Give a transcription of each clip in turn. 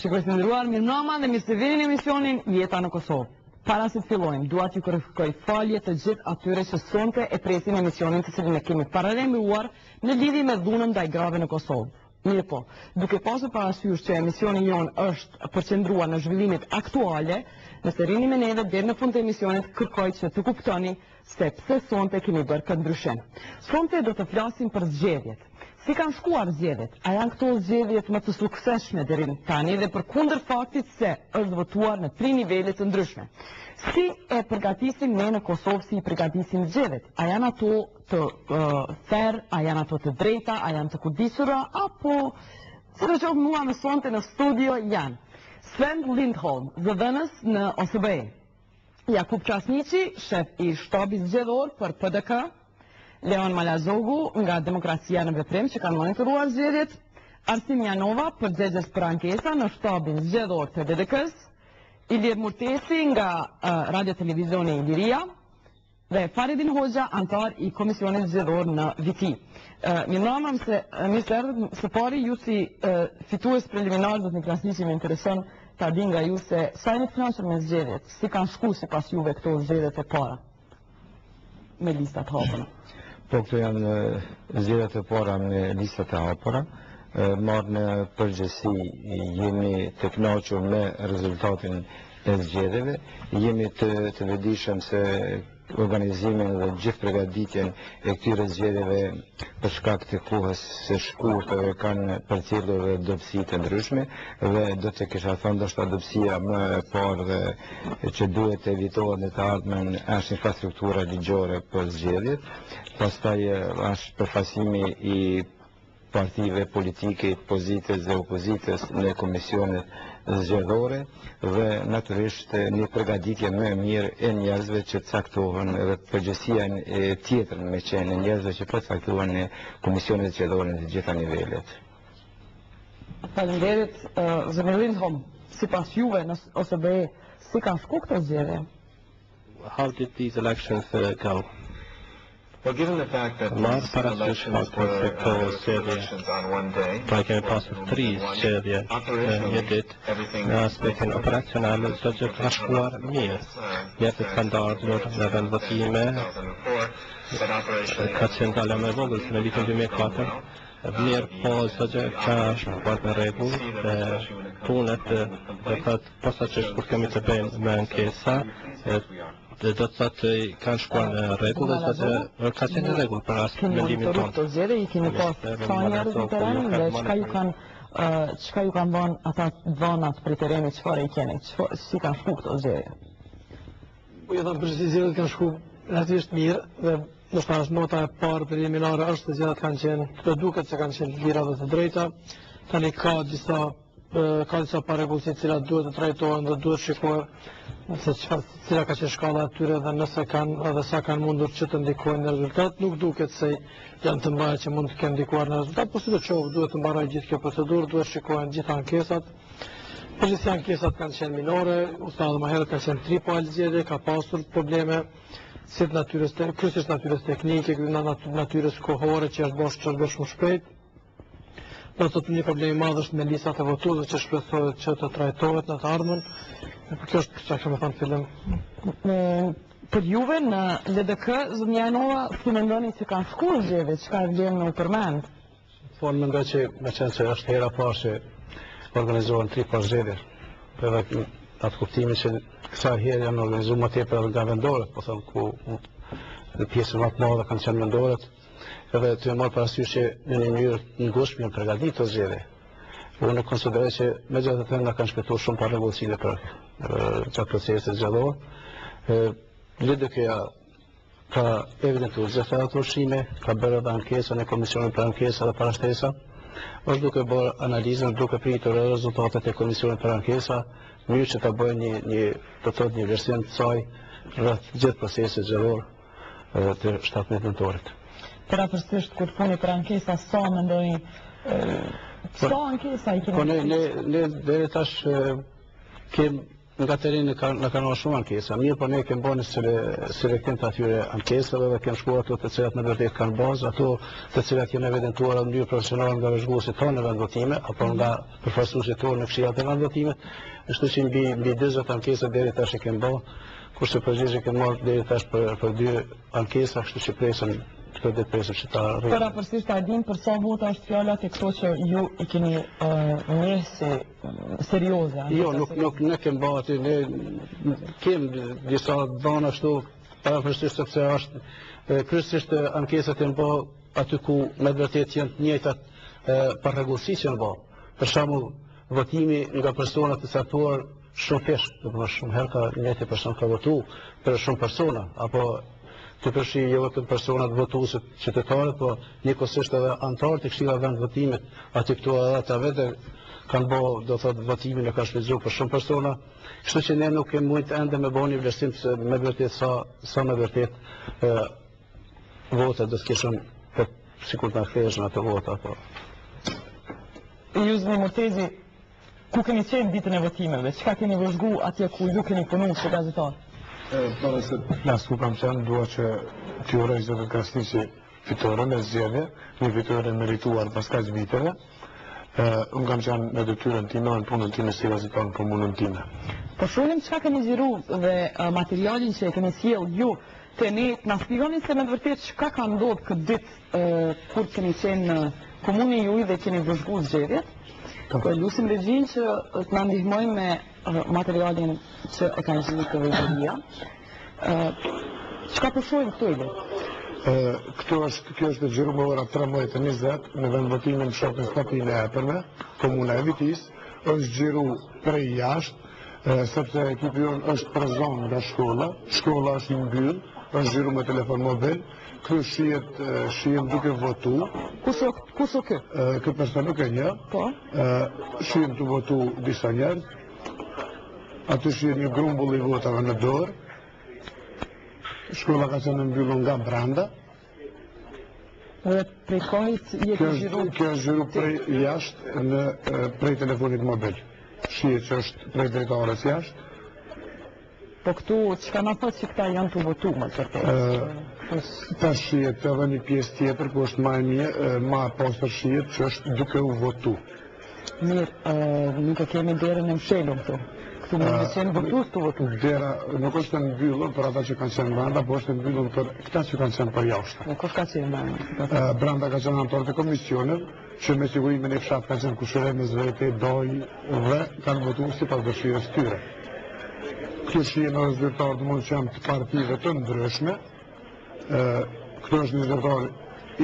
Shikues të nderuar, mirëmbrëma dhe mirë se vini në emisionin Jeta në Kosovë. Para se të fillojmë, dua t'ju kërkoj falje të gjithë atyre që sonte e presin emisionin të cilin e kemi paralajmëruar në lidhje me dhunën ndaj grave në Kosovë. Mirë po, duke pasur parasysh që emisioni jonë është përqendruar në zhvillimet aktuale, nëse rini me neve deri në fund të emisionit kërkoj që të kuptoni se pse sonte kemi bërë këtë ndryshim. Sonte do të flasim për zgjedhjet. Si kanë shkuar zgjedhjet? A janë këto zgjedhjet më të suksesshme deri tani dhe përkundër faktit se është votuar në 3 nivele të ndryshme? Si e përgatisim ne në Kosovë, si i përgatisim zgjedhjet? A janë ato të fair, a janë ato të drejta, a janë të kujdisura, apo si do qoftë mua më sonte në studio janë Sven Lindholm, zëdhënës në OSBE, Jakub Krasniqi, shef i shtabit zgjedhor për PDK, Leon Malazogu nga Demokracia në Veprim që kanë monitoruar zgjedhjet, Arsim Janova, përgjegjës për ankesa në shtabin zgjedhor të DDK-s, Ilir Murtesi nga Radio Televizioni Iliria dhe Faridin Hoxha, antar i Komisionit Zgjedhor në Viti. Mirëmbrëma, së pari ju si fitues preliminar do të një Krasniqi më intereson ta di nga ju se sa jeni të kënaqur me zgjedhjet, si kanë shku sipas juve këto zgjedhjet e para me listat hapura? Po këto janë zgjedhjet e para me listat e hapura. Marrë në përgjithësi jemi të kënaqur me rezultatin e zgjedhjeve. Jemi të vetëdijshëm se organizimin dhe gjithë përgatitjen e këtyre zgjedhjeve për shkak të kohës së shkurtër kanë përcjellur dobësi të ndryshme dhe do të kisha thënë ndoshta dobësia më e parë që duhet të evitohet në të ardhmen është infrastruktura ligjore për zgjedhjet. Pastaj është përfaqësimi i partive politike, pozitës dhe opozitës në komisionet zgjedhore dhe natyrisht një përgatitje më e mirë e njerëzve që caktohen edhe përgjegjësia tjetër me qenë njerëzve që përcaktohen në komisionet zgjedhore në të gjitha nivelet. Faleminderit, zëri Lindholm, sipas juve në OSBE, si kanë shku këto zgjedhje? How did these elections go? Well, given the fact that Marë parasysh faktin se këto zgjedhje pra kemi pasur 3 zgjedhje një ditë në aspektin operacional çdo gjë ka shkuar mirë. Njerëzit kanë ardhur në vend votime, ka qenë dala më e vogël se në vitin 2004. Mirë po çdo gjë ka shkuar në rregull dhe punët do thotë posaçërisht kur kemi të bëjmë me ankesa do të thotë kanë shkuar në rregull dhe ka qenë në rregull për as mendimin tonë. Këto zgjedhje i keni pasur sa njerëz në teren dhe çka ju kanë bën ata dhonat për tereni, çfarë i keni? Si kanë shku këto zgjedhje? Po jo, zgjedhjet kanë shku relativisht mirë dhe ndoshta është nota e parë preliminare është se zgjedhjet kanë qenë, do duket se kanë qenë lira dhe të drejta. Tani ka disa parregullsi të cilat duhet të trajtohen dhe duhet shikohet se cila ka qenë shkalla e tyre dhe nëse kanë edhe sa kanë mundur që të ndikojnë në rezultat. Nuk duket se janë të mbaja që mund të kenë ndikuar në rezultat, por sidoqoftë duhet të mbarojë gjithë kjo procedurë, duhet shikohen gjitha ankesat. Përgjithësi ankesat kanë qenë minore, ustadë më herët ka qenë 3 palë zgjedhje, ka pasur probleme si të natyrës kryesisht natyrës teknike, natyrës kohore që është bërë shumë shpejt. Do të thotë një problem i madh është me listat e votuesve që shpresohet që të trajtohet në të ardhmen. Kjo është çka kam thënë fillim. Për juve në LDK, zotënia Janova, si mendoni se kanë shkuar zgjedhjet, çka vjen në përmend? Po mendoj që me qenë se është hera parë që organizohen 3 zgjedhje. Edhe atë kuptimin që kësaj herë janë organizuar më tepër nga vendoret, po thënë ku në pjesën më të madhe kanë qenë vendoret. Edhe të marrë parasysh që në një mënyrë të ngushtë janë përgatitur të zgjedhje. Unë konsideroj që megjithatë nga kanë shpëtuar shumë parregullsive për çfarë procesi zgjedhor. LDK-ja ka evidentuar gjithë ato ushqime, ka bërë edhe ankesa në Komisionin për Ankesa dhe Parashtesa. Është duke bërë analizën, duke pritur rezultatet e Komisionit për Ankesa, në mënyrë që ta bëjë një version të saj rreth gjithë procesit zgjedhor të 17 nëntorit. Përapërsisht kur funi për ankesa, sa mendoni sa ankesa i keni? Po ne deri tash kemi nga tereni në kanë shumë ankesa, mirë po ne kemë bërë selektim të atyre ankesave dhe kemë shkuar ato të cilat në vërtet kanë bazë, ato të cilat janë evidentuara në mënyrë profesionale nga vëzhguesit tonë në vendvotime, apo nga përfaqësuesit tonë në këshillat e vendvotimit, kështu që mbi 40 ankesa deri tash e kemë bërë, kurse përgjigje kemë marrë deri tash për 2 ankesa, kështu që presim këtë ditë presim që ta rritë. Për apërsisht ta din për sa vota është fjala të këto që ju i keni njeh si serioze. Jo, nuk ne kemë bërë aty, ne kemë disa dhëna ashtu, parapërsisht sepse është kryesisht ankesat janë bërë aty ku me vërtet janë të njëjtat parregullsi që janë bërë. Për shembull, votimi nga persona të caktuar shumë pesh, shumë herë ka njëjtë person ka votu për shumë persona, apo të përshi jo vetëm personat votuesit qytetarët, po njëkohësisht edhe anëtarët e këshillave vendvotimit, aty këtu edhe ata vetë kanë bërë, do thotë, votimin e kanë shfrytzuar për shumë persona, kështu që ne nuk kemi mujt ende me bëni vlerësim se me vërtet sa me vërtet vota do të kishim sikur ta kthesh në ato vota, po. Ju zëni Mortezi, ku keni qenë ditën e votimeve? Çka keni vëzhgu atje ku ju keni punuar si gazetar? Para se nas ku kam qenë, dua që t'ju uroj zotit Krasniqi fitoren e zgjedhje, një fitore merituar pas kaq viteve. Unë kam qenë në detyrën time, në punën time si gazetar në punën time. Po shohim çka keni zgjeru dhe materialin që e keni sjell ju te ne, na shpjegoni se me vërtet çka ka ndodhur këtë ditë kur keni qenë në komunën juaj dhe keni vëzhguar zgjedhjet. Po lusim regjin që të na ndihmojnë me materialin që e kanë zgjedhur të vëzhguaria. Çka po shohim këtu ide? Kjo është zgjeruar më ora 13:20 në vendvotimin në shokën stapin e epërme, komuna e Vitis, është zgjeruar prej jashtë, sepse ekipi jonë është për zonë nga shkolla është i mbyllur, është zgjeruar me telefon mobil, kë shihet duke votu. Kush o kë? Kë person nuk e njeh. Po. Shihen të votu disa njerëz. Aty shihet një grumbull i votave në dorë. Shkolla ka qenë mbyllur nga brenda. Dhe prej kohës jetë zgjeruar. Kjo është zgjeruar prej jashtë prej telefonit mobil. Shihet që është prej drejtares jashtë. Po këtu çka na thotë se këta janë të votuar më vërtet? Tash shihet edhe një pjesë tjetër ku është më e mirë, më poster shihet që është duke u votu. Mirë, nuk e kemi derën e mshelur këtu. Këtu mund të qenë votues të votu. Dera nuk është e mbyllur për ata që kanë qenë brenda, por është e mbyllur për këta që kanë qenë për jashtë. Në kush ka qenë brenda? Brenda ka qenë anëtarët e komisionit, që me sigurimin e fshat kanë qenë kushëre me zvete, doj dhe kanë votuar sipas dëshirës tyre. Kjo shihen edhe zyrtarë të mund që janë të partive të ndryshme. Këto është një zyrtar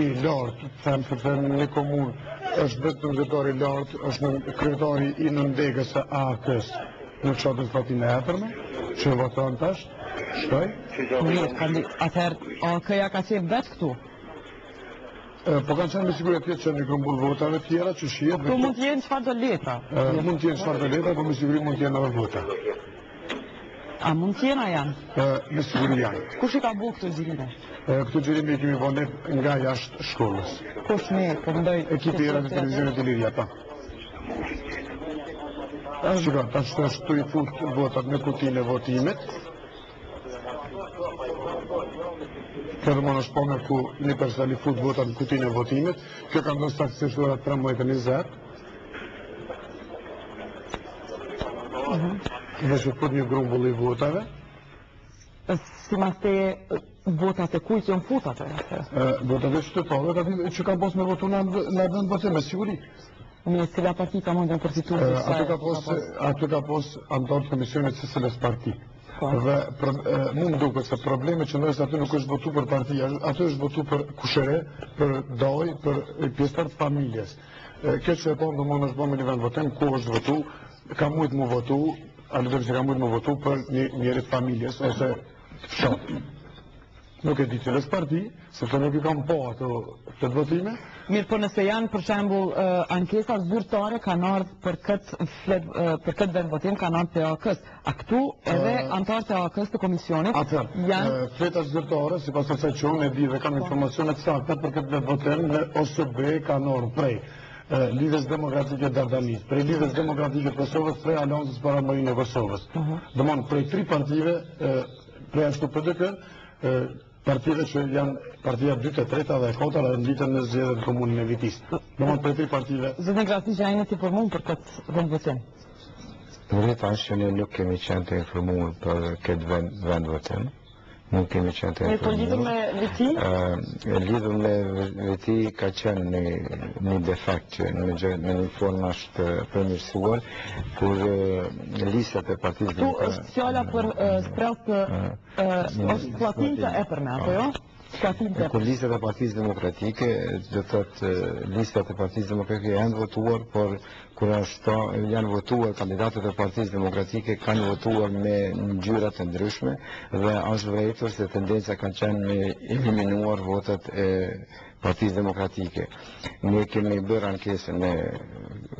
i lartë, them sepse në një komunë është vetëm zyrtar i lartë, është kryetari i nëndegës së AK-s në fshatin Stapin e Epërme, që voton tash, shkoj. Mirë, atëherë AK-ja ka qenë vetë këtu? Po kanë qenë me siguri atje që një grumbull votave tjera që shihet. Këtu mund të jenë çfarë do letra? Mund të jenë çfarë do letra, por me siguri mund të jenë edhe vota. A mund të jenë a janë? Me siguri janë. Kush i ka bërë këtë xhirime? Këtë xhirime i kemi vënë nga jashtë shkollës. Kush ne, po mendoj ekipi i radio televizionit Iliria pa. Shiko, tash këtu i fut votat në kutinë e votimit. Këtë më është pome ku një person i fut votat në kutinë e votimit. Kjo ka ndodhur saktësisht ora 13:20. Dhe që fut një grumbull i votave. Si mas te votat e kujt janë futat? Votat e qytetarëve që kanë pas me votu në vend votim, me siguri. Me cila parti ka mundën përfituar? Aty ka pas anëtar të komisionit së cilës parti. Dhe mu më duket se problemi që ndërsa aty nuk është votu për partia, aty është votu për kushëre, për doj, për pjesëtar të familjes. Kjo që e po në mund është po me një vend votim, ku është votu, ka mujtë mu votu, aludëm që ka mujtë mu votu për njerit familjes, ose fshatë. Nuk e di cilës parti, sepse nuk i kam po ato të votime. Mirë, po nëse janë, për shembull, ankesa zyrtare kanë ardhur për këtë vend votim, kanë ardhur te AK-s. A këtu edhe anëtarët e AK-s të komisionit janë fleta zyrtare, sipas asaj që unë e di dhe kam informacione të sakta për këtë vend votim, në OSB kanë ardhur prej Lidhjes Demokratike Dardanit, prej Lidhjes Demokratike Kosovës, prej Aleancës para Marinë e Kosovës. Domthon prej 3 partive, prej ashtu PDK, partive që janë partia 2, 3 dhe 4 dhe nditën në zgjedhjen komunën e Vitis. Domthon prej 3 partive. Zënë Grati që ajnë të informuar për këtë vendvotim. Vërtet është që ne nuk kemi qenë të informuar për këtë vendvotim. Nuk kemi qenë të informuar. Po lidhur me Viti? Lidhur me Viti ka qenë një defekt që në një formë është përmirësuar, kur listat e Partisë Tu është fjala për sprellt është platinta e për me, apo jo? Kur listat e Partisë Demokratike, do thotë listat e Partisë Demokratike janë votuar, por kur janë votuar kandidatët e Partisë Demokratike kanë votuar me ngjyra të ndryshme dhe është vërtetë se tendenca kanë qenë me eliminuar votat e Partisë Demokratike. Ne kemi bërë ankesën në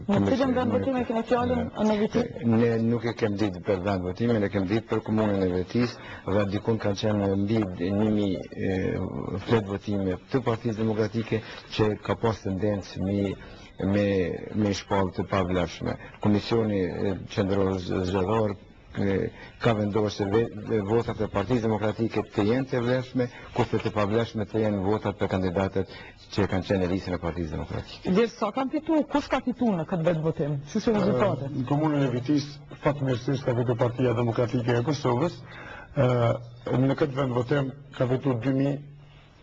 Në cilën vendvotime kemi fjalën në Vitis? Ne nuk e kemi ditë për vendvotimin, ne kemi ditë për komunën e Vitis dhe dikun kanë qenë mbi 1000 fletvotime të Partisë Demokratike që ka pas tendencë me shpallë të pavlefshme. Komisioni qendror zgjedhor ka vendosur se votat e Partisë Demokratike të jenë të vlefshme, kurse të pavlefshme të jenë votat për kandidatët që kanë qenë në listën e Partisë Demokratike. Dhe sa kanë fituar, kush ka fituar në këtë vendvotim? Çu është rezultati? Në komunën e Vitis, fatmirësisht ka fituar Partia Demokratike e Kosovës. Në këtë vendvotim ka fituar 2000,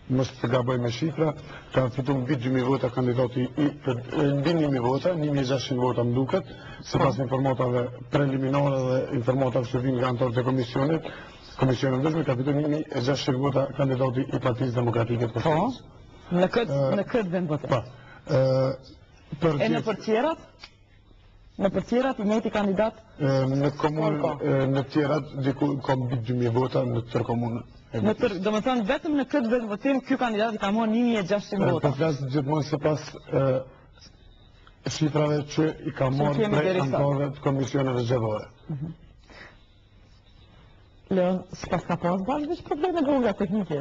mos të gaboj me shifra, ka fituar mbi 2000 vota kandidati mbi 1000 vota, 1600 vota më duket, sipas informatave preliminare dhe informatave që vinë nga anëtarët e komisionit. Komisioni ndërmjet ka fituar 1600 vota kandidati i Partisë Demokratike të Kosovës. Në këtë vendvotim. Po. E në përqerat? Në përqerat i njëjti kandidat? Në komunë në tjerat ka mbi 2000 vota në tërë komunën. Do më thënë, vetëm në këtë vendvotim, ky kandidat i ka marrë 1600 vota. Po flas gjithmonë sipas shifrave që i ka marrë prej anëtarëve të komisioneve zgjedhore. Leon, s'pas ka pas bashkë veç probleme vogla teknike.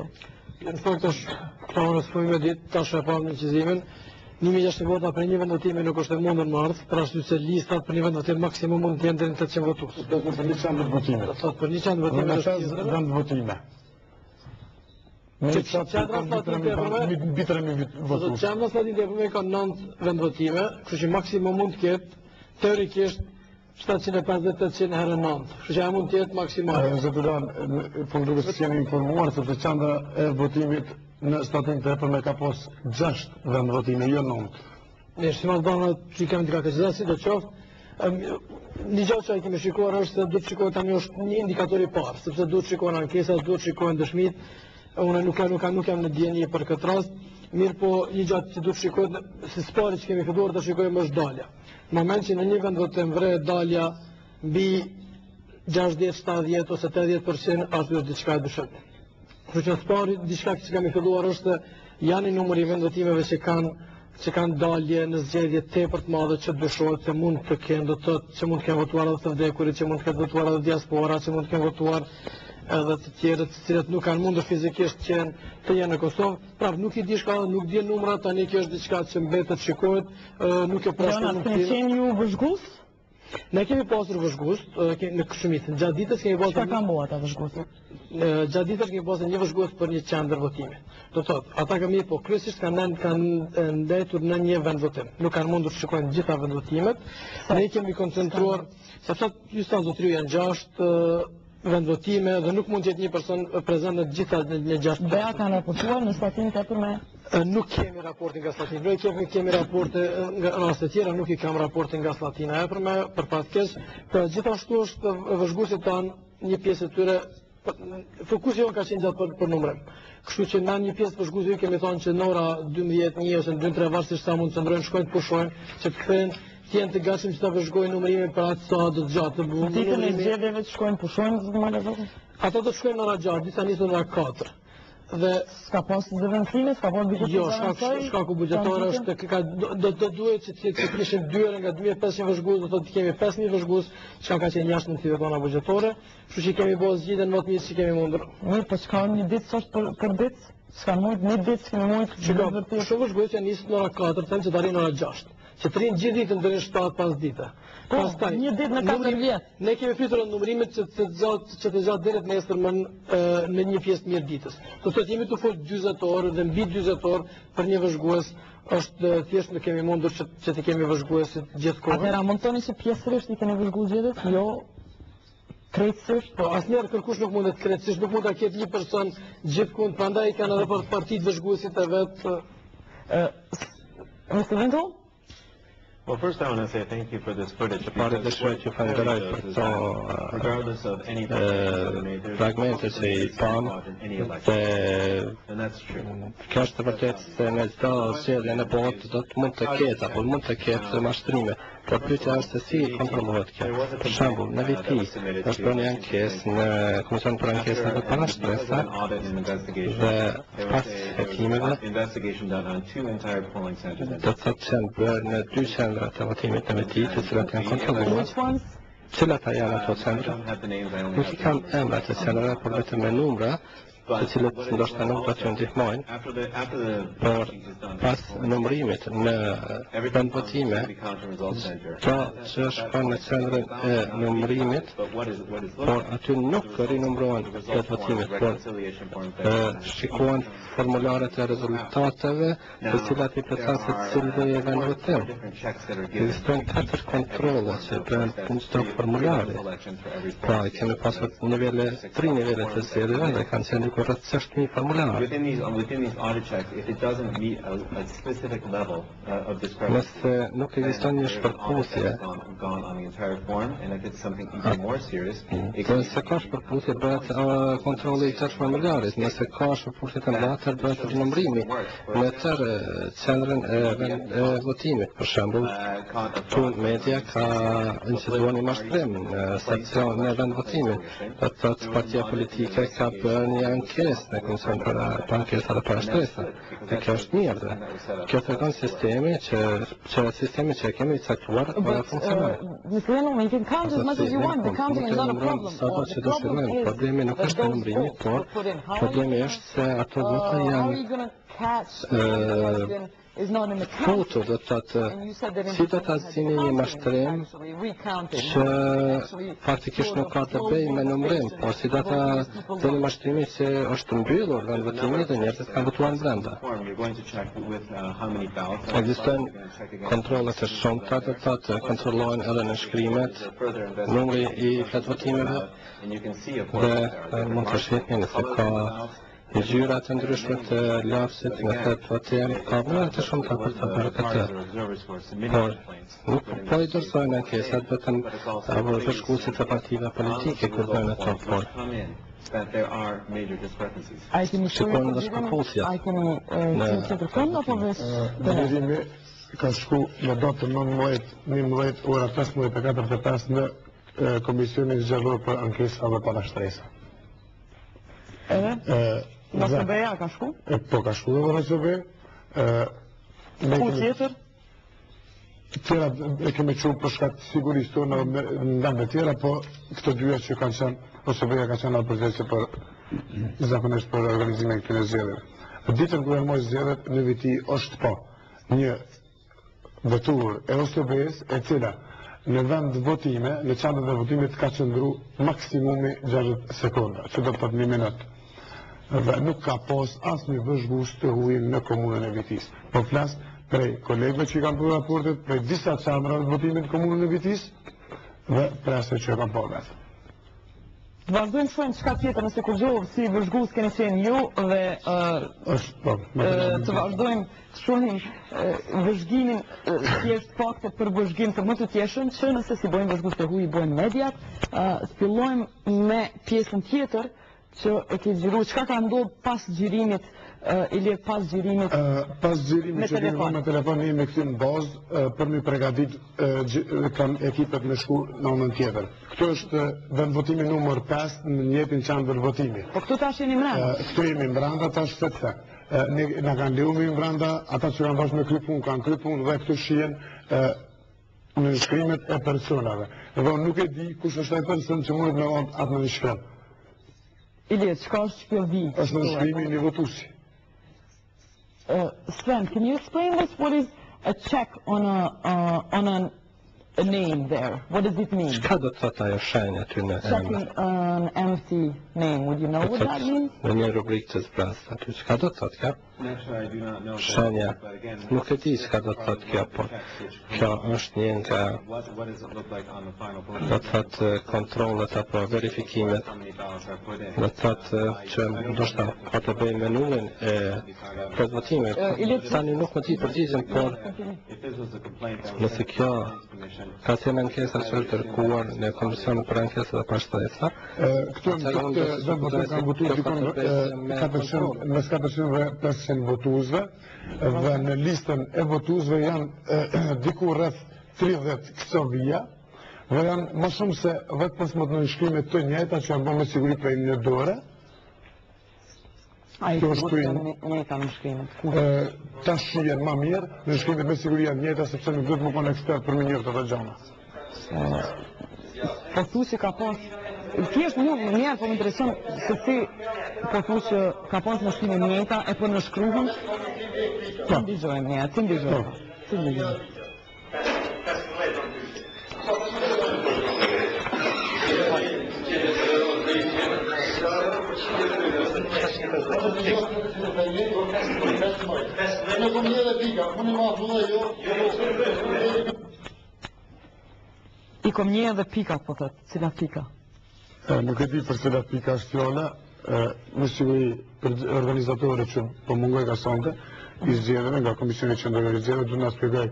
Në fakt është, këta më nësëpojme ditë, tash e parë në qizimin, 1600 vota për një vendvotime nuk është e mundën më ardhë, për ashtu se listat për një vendvotim maksimum mund të jenë deri në 800 votues. Për 100 votime. Për 100 votime është 20 vendvotime. Mbi 3000 votues. Qendra Slatin e Përme ka 9 vendvotime, kështu që maksimum mund të ketë teorikisht 750-800 herë 9. Kështu që mund të jetë maksimal. Zotëran, po më duket se jeni informuar se qendra e votimit në Slatin e Përme ka pas 6 vendvotime, jo 9. Ne shtimat bana që kemi të ka si do qoftë, një gjatë që kemi shikuar është se duhet shikohet tani është një indikator i parë, sepse duhet shikohen ankesat, duhet shikohen dëshmit. Unë nuk jam në djeni për këtë rast, mirë po një gjatë që duhet shikohet, si spari që kemi filluar të shikojmë është dalja. Në moment që në një vendvotim vret dalja mbi 60, 70 ose 80% është diçka e dyshim. Kështu që spari diçka që kemi filluar është janë i numri i vendvotimeve që kanë dalje në zgjedhje tepër të madhe që dyshohet se mund të kenë, do të thotë që mund të kenë votuar edhe të vdekurit, që mund të kenë votuar edhe diaspora, që mund të kenë votuar edhe të tjerët të cilët nuk kanë mundur fizikisht të jenë në Kosovë. Prapë nuk i di shka, nuk di numra, tani kjo është diçka që mbetet shikohet, nuk e prashtë nuk keni qenë ju vëzhgus? Ne kemi pasur vëzhgus në shumicën. Gjatë ditës kemi pasur. Çka ka mbuar ata vëzhgus? Gjatë ditës kemi pasur një vëzhgus për një qendër votimi. Do thotë, ata kemi po kryesisht kanë ndetur në një vendvotim. Nuk kanë mundur të shikojnë gjitha vendvotimet. Ne kemi koncentruar, sepse ju sa zotriu janë 6 vendvotime dhe nuk mund të jetë një person prezant në gjitha në 6. Beja kanë raportuar në Slatin e Përme? Nuk kemi raportin nga Slatin e Përme, kemi raporte nga raste tjera, nuk i kam raportin nga Slatina e Përme, për patkeq, për gjithashtu është vëzhguesit tanë një pjesë e tyre, fokusi jonë ka qenë gjatë për numrem. Kështu që na një pjesë vëzhguesit kemi thonë që në ora 12, 1 ose 2-3 varësisht sa mund të ndrojnë, shkojnë të pushojnë, që të kthehen tjenë të gatshëm që ta vëzhgojnë numërimin për atë sa do të gjatë. Ditën e zgjedhjeve të shkojnë pushojnë të më lezojnë? Ata do të shkojnë në ora gjatë, disa nisën në ora 4. Dhe s'ka pas zëvendësime, s'ka pas buxhetin? Jo, shkaku buxhetor është do duhet që të kishin dyre nga 2500 vëzhgues, do të kemi 5000 vëzhgues, që ka qenë jashtë në tona buxhetore, kështu që kemi bërë zgjidhjen më të mirë që kemi mundur. Mirë, po çka një ditë s'është për ditë? S'ka mund një ditë që kemi mund të vërtetë. Shumë vëzhgues janë nisur në ora 4, them që të arrijnë në ora 6. që të rinë gjithë ditën deri në 7-5 dita. Po, një ditë në 4 vjet. Ne kemi pritur numërimet që të gjatë deri nesërmën në një pjesë mirë ditës. Do të thotë jemi të fol 40 orë dhe mbi 40 orë për një vëzhgues është thjesht nuk kemi mundur që të kemi vëzhguesit gjithë kohën. Atëra mund të thoni se pjesërisht i keni vëzhguar gjithë, jo krejtësisht? Po asnjëherë kërkush nuk mundet krejtësisht, nuk mund ta ketë një person gjithkund, prandaj kanë edhe për partitë vëzhguesit e vet. Mr. Lindholm? Well, first I want to say thank you for this footage. Parë dëshiroj që falenderoj për këto fragmente që i pam dhe kjo është të vërtetë se në çdo zgjedhje në botë do të mund të ketë apo mund të ketë mashtrime, por pyetja është se si kontrollohet kjo. Për shembull, në VP është bërë një ankesë në Komisionin për Ankesat e Parashtresa dhe pas hetimeve do të thotë që janë bërë në 2 qendra të votimit në veti, të cilat janë kontrolluar. Cilat janë ato qendra? Nuk I kam emrat të qendrave, por vetëm me numra, të cilët ndoshta nuk do t'ju ndihmojnë, por pas numërimit në vendvotime, çdo që shkon në qendrën e numërimit, por aty nuk rinumërohen vendvotimet, por shikohen formularët e rezultateve, të cilat I përcaktojnë se cilëve e vendvotim. Ekzistojnë 4 kontrolle që bëhen në çdo formulari. Pra, kemi pasur 3 nivele të zgjedhjeve dhe kanë qenë rreth 60.000 formular. Within these audit checks, if it doesn't meet a specific level of discrepancy, nëse nuk ekziston një shpërpusje, gone on the entire form, and if it's something even more serious, nëse ka shpërpusje bëhet kontrolli I tërë formularit, nëse ka shpërpusje të mëdha bëhet rinumërimi në tërë qendrën e votimit. Për shembull, Tun Media ka inciduar një mashtrim në seksion në vendvotimit. Do të thotë partia politike ka bërë një ankesë në Komisionin për Ankesat e Parashtresa. Dhe kjo është mirë dhe kjo tregon sistemi që kemi I caktuar funksionon. Mr. Lindholm, you can count as much as you want. The counting is not a problem. Problemi nuk është numërimi, por problemi është se ato vota janë futur, do të thotë si do ta zgjini një mashtrim që faktikisht nuk ka të bëjë me numërim, por si do ta zgjini mashtrimin që është mbyllur vendvotimi dhe njerëzit kanë votuar brenda. Ekzistojnë kontrolle të shumta, do të thotë kontrollohen edhe në shkrimet, numri I fletvotimeve dhe mund të shihni nëse ka gjyra të ndryshme të lapsit në këtë votim, ka vëra të shumta për të bërë këtë. Por nuk po I dorëzojnë ankesat vetëm bashkëpunësit e partive politike kur bëjnë ato, por shikojnë dhe shpërpusjet. Ndërimi ka shku në datën 19 ora 15:45 në Komisionin Zgjedhor për Ankesa dhe Parashtresa. Rasobeja ka shku? Po ka shku dhe Rasobe. Ku tjetër? Tjera e kemi qurë për shkak të sigurisë tonë në vende tjera, po këto dyja që kanë qenë, Rasobeja ka qenë përgjithëse për zakonisht për organizimin e këtyre zgjedhjeve. Ditën kur janë marrë zgjedhjet në viti është po një vetur e Rasobes e cila në vend votime, në qendrën e votimit ka qëndru maksimumi 60 sekonda, që do të thotë 1 minutë. Dhe nuk ka pas asnjë vëzhgues të huaj në komunën e Vitis. Po flas prej kolegëve që kanë bërë raportet, prej disa qendrave të votimit në komunën e Vitis dhe prej asaj që kanë bërë vetë. Vazhdojmë shojmë çka tjetër nëse kur gjohë si vëzhgues keni qenë ju dhe të vazhdojmë shohim vëzhgimin thjesht fakte për vëzhgim të më të tjeshëm që nëse si bojmë vëzhgues të huaj bojnë mediat. Fillojmë me pjesën tjetër që e ke xhiru, çka ka ndodhur pas xhirimit, Ilie, pas xhirimit? Pas xhirimit që kemi me telefon jemi këtu në bazë për mi përgatit kam ekipet me shku në anën tjetër. Këtu është vendvotimi numër 5 në njëjtin qendër votimi. Po këtu tash jeni mbranda? Këtu jemi mbranda tash sepse na kanë lejuar me mbranda, ata që kanë bashkë me krypun kanë krypun dhe këtu shihen në shkrimet e personave. Dhe nuk e di kush është ai person që mundet me atë në shkrim. Ilie, çka është kjo vi? Është në shkrimi një votuesi. Sven, can you explain this? What is a check on a name there. What does it mean? Çka do të thotë ajo shenja aty në emër? Checking an empty name. Would you know what that means? Në një rubrikë të zbrazë aty. Çka do të thotë kjo? Naturally, I do not know. Shenja. But again, Nuk e di çka do të thotë kjo, por kjo është një nga what does it look like on the final do vote? të thotë kontrollet apo verifikimet. How many ballots are put in? Do të thotë që ndoshta ka të bëjë me numrin e votimeve. Tani nuk më di përgjigjen, por If this was a complaint that was nëse kjo commission, ka qenë ankesa që është dërguar në Komisionin për Ankesa dhe Pashtesa, Këtu në këtë vend votim kanë votuar dikon mes 400 dhe 500 votuesve dhe në listën e votuesve janë diku rreth 30 kësovija dhe janë më shumë se vetë 15 nënshkrime të njëjta që janë bërë me siguri prej një dore. A i Kjo është njëta në shkrimet. Ta shihen më mirë, nënshkrimet me siguri janë njëjta sepse nuk duhet më konë ekspert për mënyrë të gjana. Po thu që ka pas, thjesht mu më njerë po më intereson se si po thu që ka pas në shkrime njëta e po në shkruhën, të ndigjojmë njerë, të ndigjojmë. I kom një edhe pikat, po thëtë, cila pika? Nuk e di për cilat pika është fjolla, në siguri për organizatorët që po mungoj ka sonte, i zgjedhëve nga Komisioni Qendror i Zgjedhjeve, du na shpjegoj,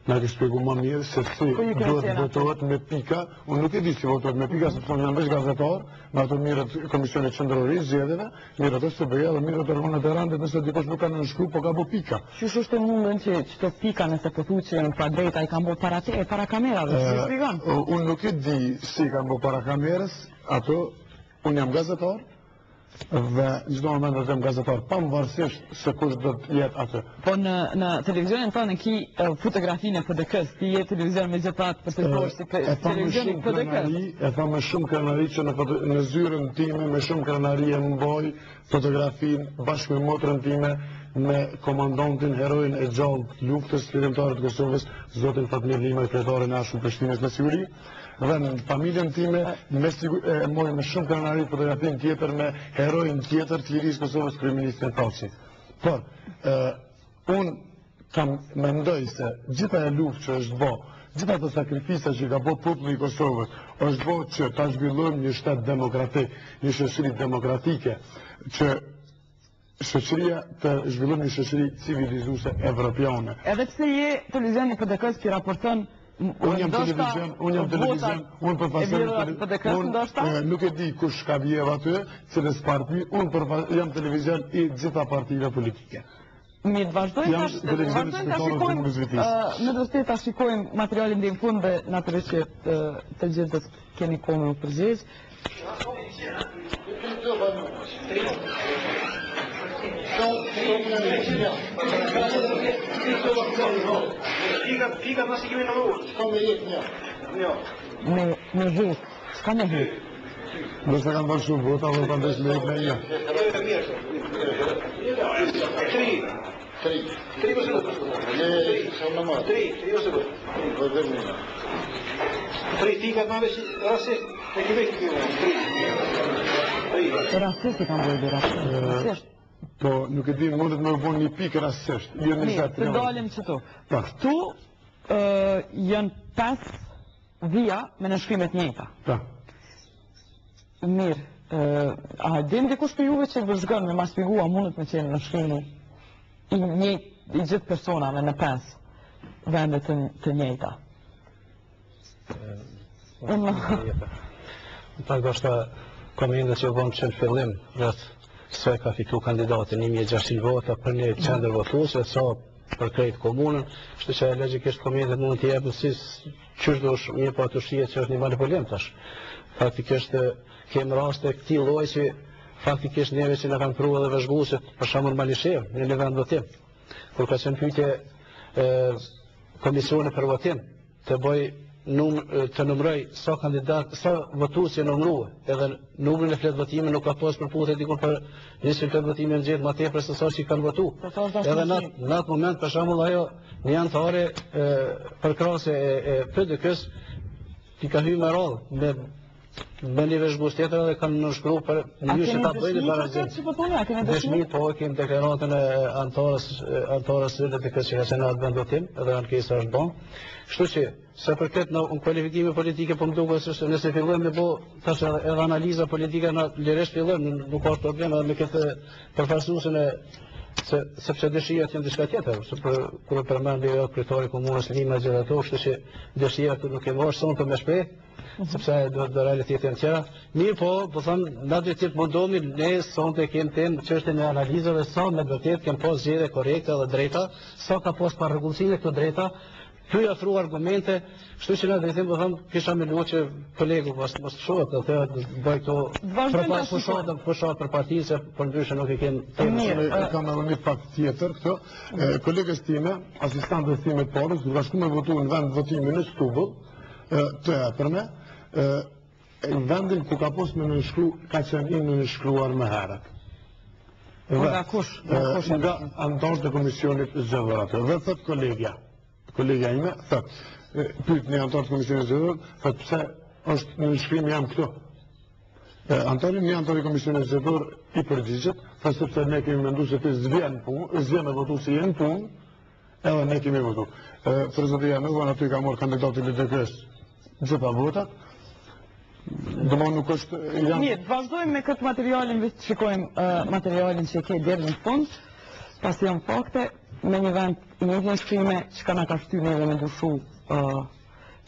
na ke shpjegu më mirë se si duhet votohet me pika. Unë nuk e di si votohet me pika, sepse unë jam veç gazetar, me ato mirët Komisioni Qendror i Zgjedhjeve, mirët SB-ja dhe mirët organet e randet, nëse dikush nuk ka nënshkru, po ka bo pika. Qysh është e mundën që qëto pika nëse po thu që në pa drejta i kam bo para te, para kamerave, që shpigon? Unë nuk e di si kam bo para kamerës, ato, unë jam gazetar, dhe çdo moment do të jem gazetar pavarësisht se kush do të jetë atë. Po në televizionin tonë ki fotografinë e PDK-s, ti je televizion me gjepat për të bërë si televizionin PDK-s. E tha me shumë krenari që në zyrën time, me shumë krenari e mboj fotografinë bashkë me motrën time, me komandantin, herojin e gjallë luftës lirimtare të Kosovës, zotin Fatmir Limaj, kryetarin e Ashun Prishtinës me siguri. Dhe në familjen time e moj me shumë krenari fotografin tjetër me herojin tjetër të lirisë Kosovës, kryeministrin Thaçi. Por, unë kam mendoj se gjitha e luftë që është bo, gjitha të sakrifisa që ka bo populli i Kosovës, është bo që ta zhvillojmë një shtet demokratik, një shoqëri demokratike, që shoqëria të zhvillojmë një shoqëri civilizuese evropiane. Edhe pse je televizioni PDK-s që raporton Unë jam televizion, unë përfaqësoj, nuk e di kush ka vjedh aty, cilës parti, unë jam televizion i gjitha partive politike. Mirë, vazhdojmë ta shikojmë, në vërtet ta shikojmë materialin dhe në fund dhe natërë që të gjithë dhe keni kohë në përgjigj. Me hek, s'ka me hek. Nëse kanë bërë shumë vota, dhe të ndesh me hek me një. Rasist i kanë bërë rasist. Po, nuk e di, mundet me u bon një pikë rasisht. Mirë, të dalim qëtu. Këtu janë 5 dhia me nënshkrimet njëjta. Mirë, a din dikush për juve që vëzhgën me ma shpigua mundet me qenë nënshkrimi i gjithë personave në 5 vendet të njëjta? Në pak do shta komendë që vonë që në fillim rrët se ka fitu kandidatin 1600 vota për një qendër votuese, sa për krejt komunën, shtë që logikisht komendët mund të jepë si qështë do një pa të shijet që është një manipulim tash. Faktikisht kemë raste këti loj që faktikisht neve që në kanë pru edhe vëzhgusit për shamën Malishev në një vend votim. Kur ka qenë pyetje komisione për votim, të bëj të numëroj sa kandidat, sa votues që numërua, edhe numrin e fletë votime nuk ka pas përputhje dikun për nisë fletë votime në gjithë ma tepër se sa që i kanë votu. Edhe në atë moment, për shembull ajo një antare për krahase e PDK-s ti ka hyrë me radhë me një veshbus tjetër dhe kanë nënshkru për një që ta bëjnë barazim. Dëshmi, po, kemi deklaratën e antarës së PDK-s që ka qenë atë vendotim, edhe ankesa është bon. Kështu që, se përket në kualifikime politike, po më duket se nëse fillojmë me bo, tash edhe analiza politike në lirisht fillojmë, nuk ka problem edhe me këtë përfaqësuesin e sepse dëshirat janë diçka tjetër, kur përmend jo kryetari i komunës Lima gjithë ato, kështu që dëshirat nuk e morën sonte me shpejt, sepse do realiteti janë tjera. Mirë po thënë, na duhet të mundohemi ne sonte kemi temë çështën e analizave sa me vërtet kanë pas zgjedhje korrekte dhe drejta, sa ka pas pa rregullsinë këto drejta. Ty afru argumente, kështu që na drejtim po thënë, kisha me lutë që kolegu mos shohet atë bëj këto pushat për partinë se për ndryshe nuk e kemë temë. Kam edhe një fakt tjetër këto. Kolegës time, asistantës time të parës, duke shku me votu në vend votimi në Shtubull, të epërme, vendin ku ka pos me nënshkru, ka qenë në nënshkruar më herët. Nga kush? Nga antarët e komisionit zgjedhor. Dhe thot kolegja ime, thot, pyet një antar të komisionit zgjedhor, thot pse është në nënshkrim jam këtu. Një antar i komisionit zgjedhor i përgjigjet, thot sepse ne kemi menduar se ti s'vjen me votu si jenë punë, edhe ne kemi votu. Trezëria Nuvan aty ka marrë kandidati PDK-s gjitha votat. Domthonë nuk është Mirë, vazhdojmë me këtë materialin, vetë shikojmë materialin që ke deri në fund, pasi janë fakte me një vend i një nënshkrime që ka na ka shtyr neve me ndryshu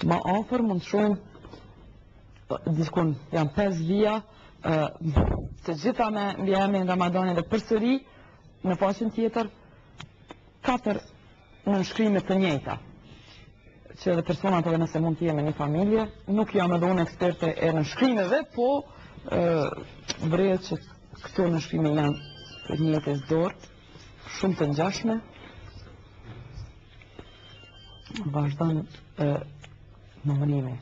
ma afër, mund të shohim diskun janë 5 vija të gjitha me mbjemrin Ramadanit dhe përsëri në faqen tjetër 4 nënshkrime të njëjta që edhe personat edhe nëse mund të jenë me një familje, nuk jam edhe unë eksperte e nënshkrimeve, po vret që këto nënshkrime janë të njëjtës dorë, shumë të ngjashme. Vazhdon numërimi.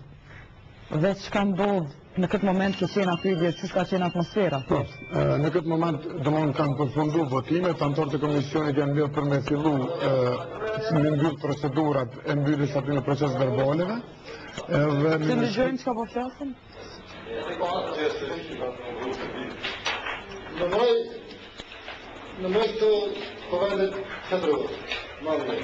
Dhe çka ndodh në këtë moment që qenë aty dhe çu ka qenë atmosfera? Në këtë moment domthonë kanë përfunduar votimet, anëtarët e komisionit janë mbjellë për me fillu me mbyll procedurat e mbylljes aty në proces verbaleve. Të dëgjojmë çka po flasin? Në mëj të përvendet qëndrua, madhë.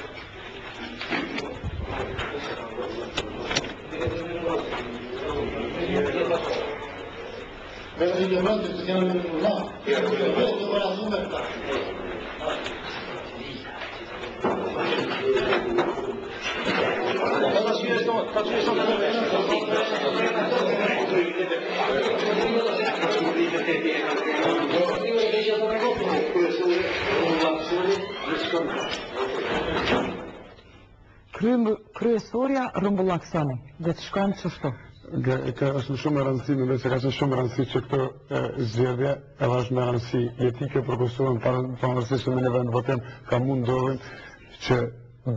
Vetë një mëndë të janë në përna, vetë të përrazume të Kryesorja rrumbullaksoni, dhe të shkojmë qështu? Ka është shumë rëndësi, në se ka qenë shumë rëndësi që këto zgjedhje edhe është me rëndësi jetike për Kosovën, pavarësisht në një vend votim ka mund ndodhin që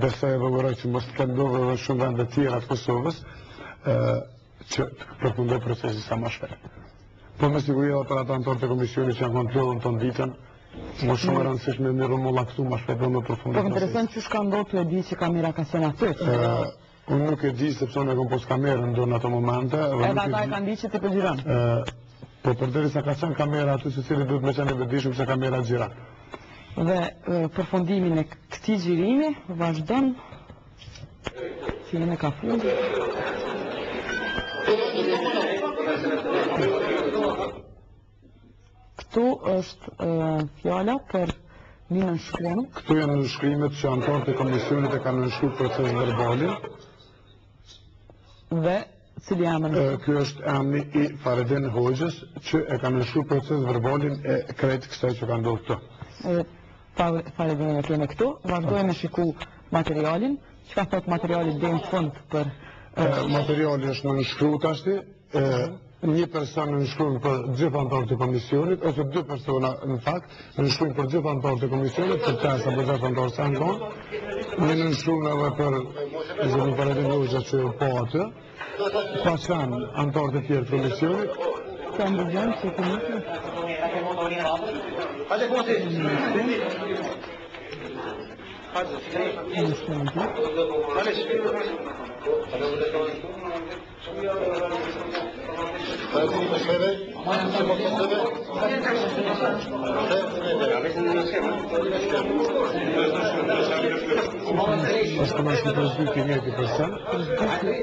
besoj edhe uroj që mos të ndodhë edhe shumë vende tjera të Kosovës që të përfundoj procesi sa më shpejt. Po me siguri edhe për ata anëtarët e komisionit që janë kontrollën tonë ditën, më shumë rëndësishme me rrumullaksu më shpejt dhe më përfundoj. Po interesant që shka ndodhë të e di që kamera ka qenë aty? Unë nuk e di sepse unë e kom pos kamerën në ato momente. Edhe ata e kanë di që të përgjiran? Po përderisa ka qenë kamera aty se cili duhet me qenë e vëdishëm se kamera gjiran. Dhe përfundimin e këtij gjirimi vazhdon që jemi ka fundi. Këtu është fjala për një nënshkrim. Këtu janë nënshkrimet që anëtarët e komisionit e kanë nënshkruar proces verbalin. Dhe cili emër? Ky është emri i Faredin Hoxhës që e ka nënshkruar proces verbalin e krejt kësaj që ka ndodhur këtu. Faredin e kemi këtu, vazhdojmë me shiku materialin. Çka thot materiali deri në fund për materiali është nënshkruar tashti. Një person nënshkruan për gjithë anëtarët e komisionit, ose 2 persona në fakt nënshkruan për gjithë anëtarët e komisionit, për 5 apo 6 anëtarë sa ngon. Një nënshkruan edhe për zërin Valentin Hoxha që u po atë, pa qenë antarët e tjerë të komisionit. Ka ndërgjën që të njëtë? Është më shumë të zhviti njëti përsa?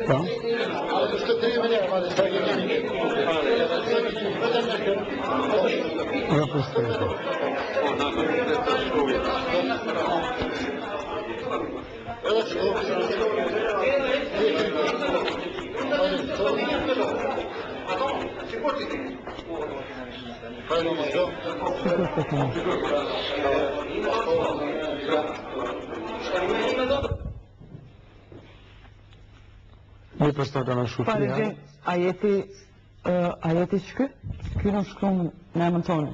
Pa? Nga përstërë. Një përsta ka në shufia. A jeti që ky? Ky në shkruan në emën tonë.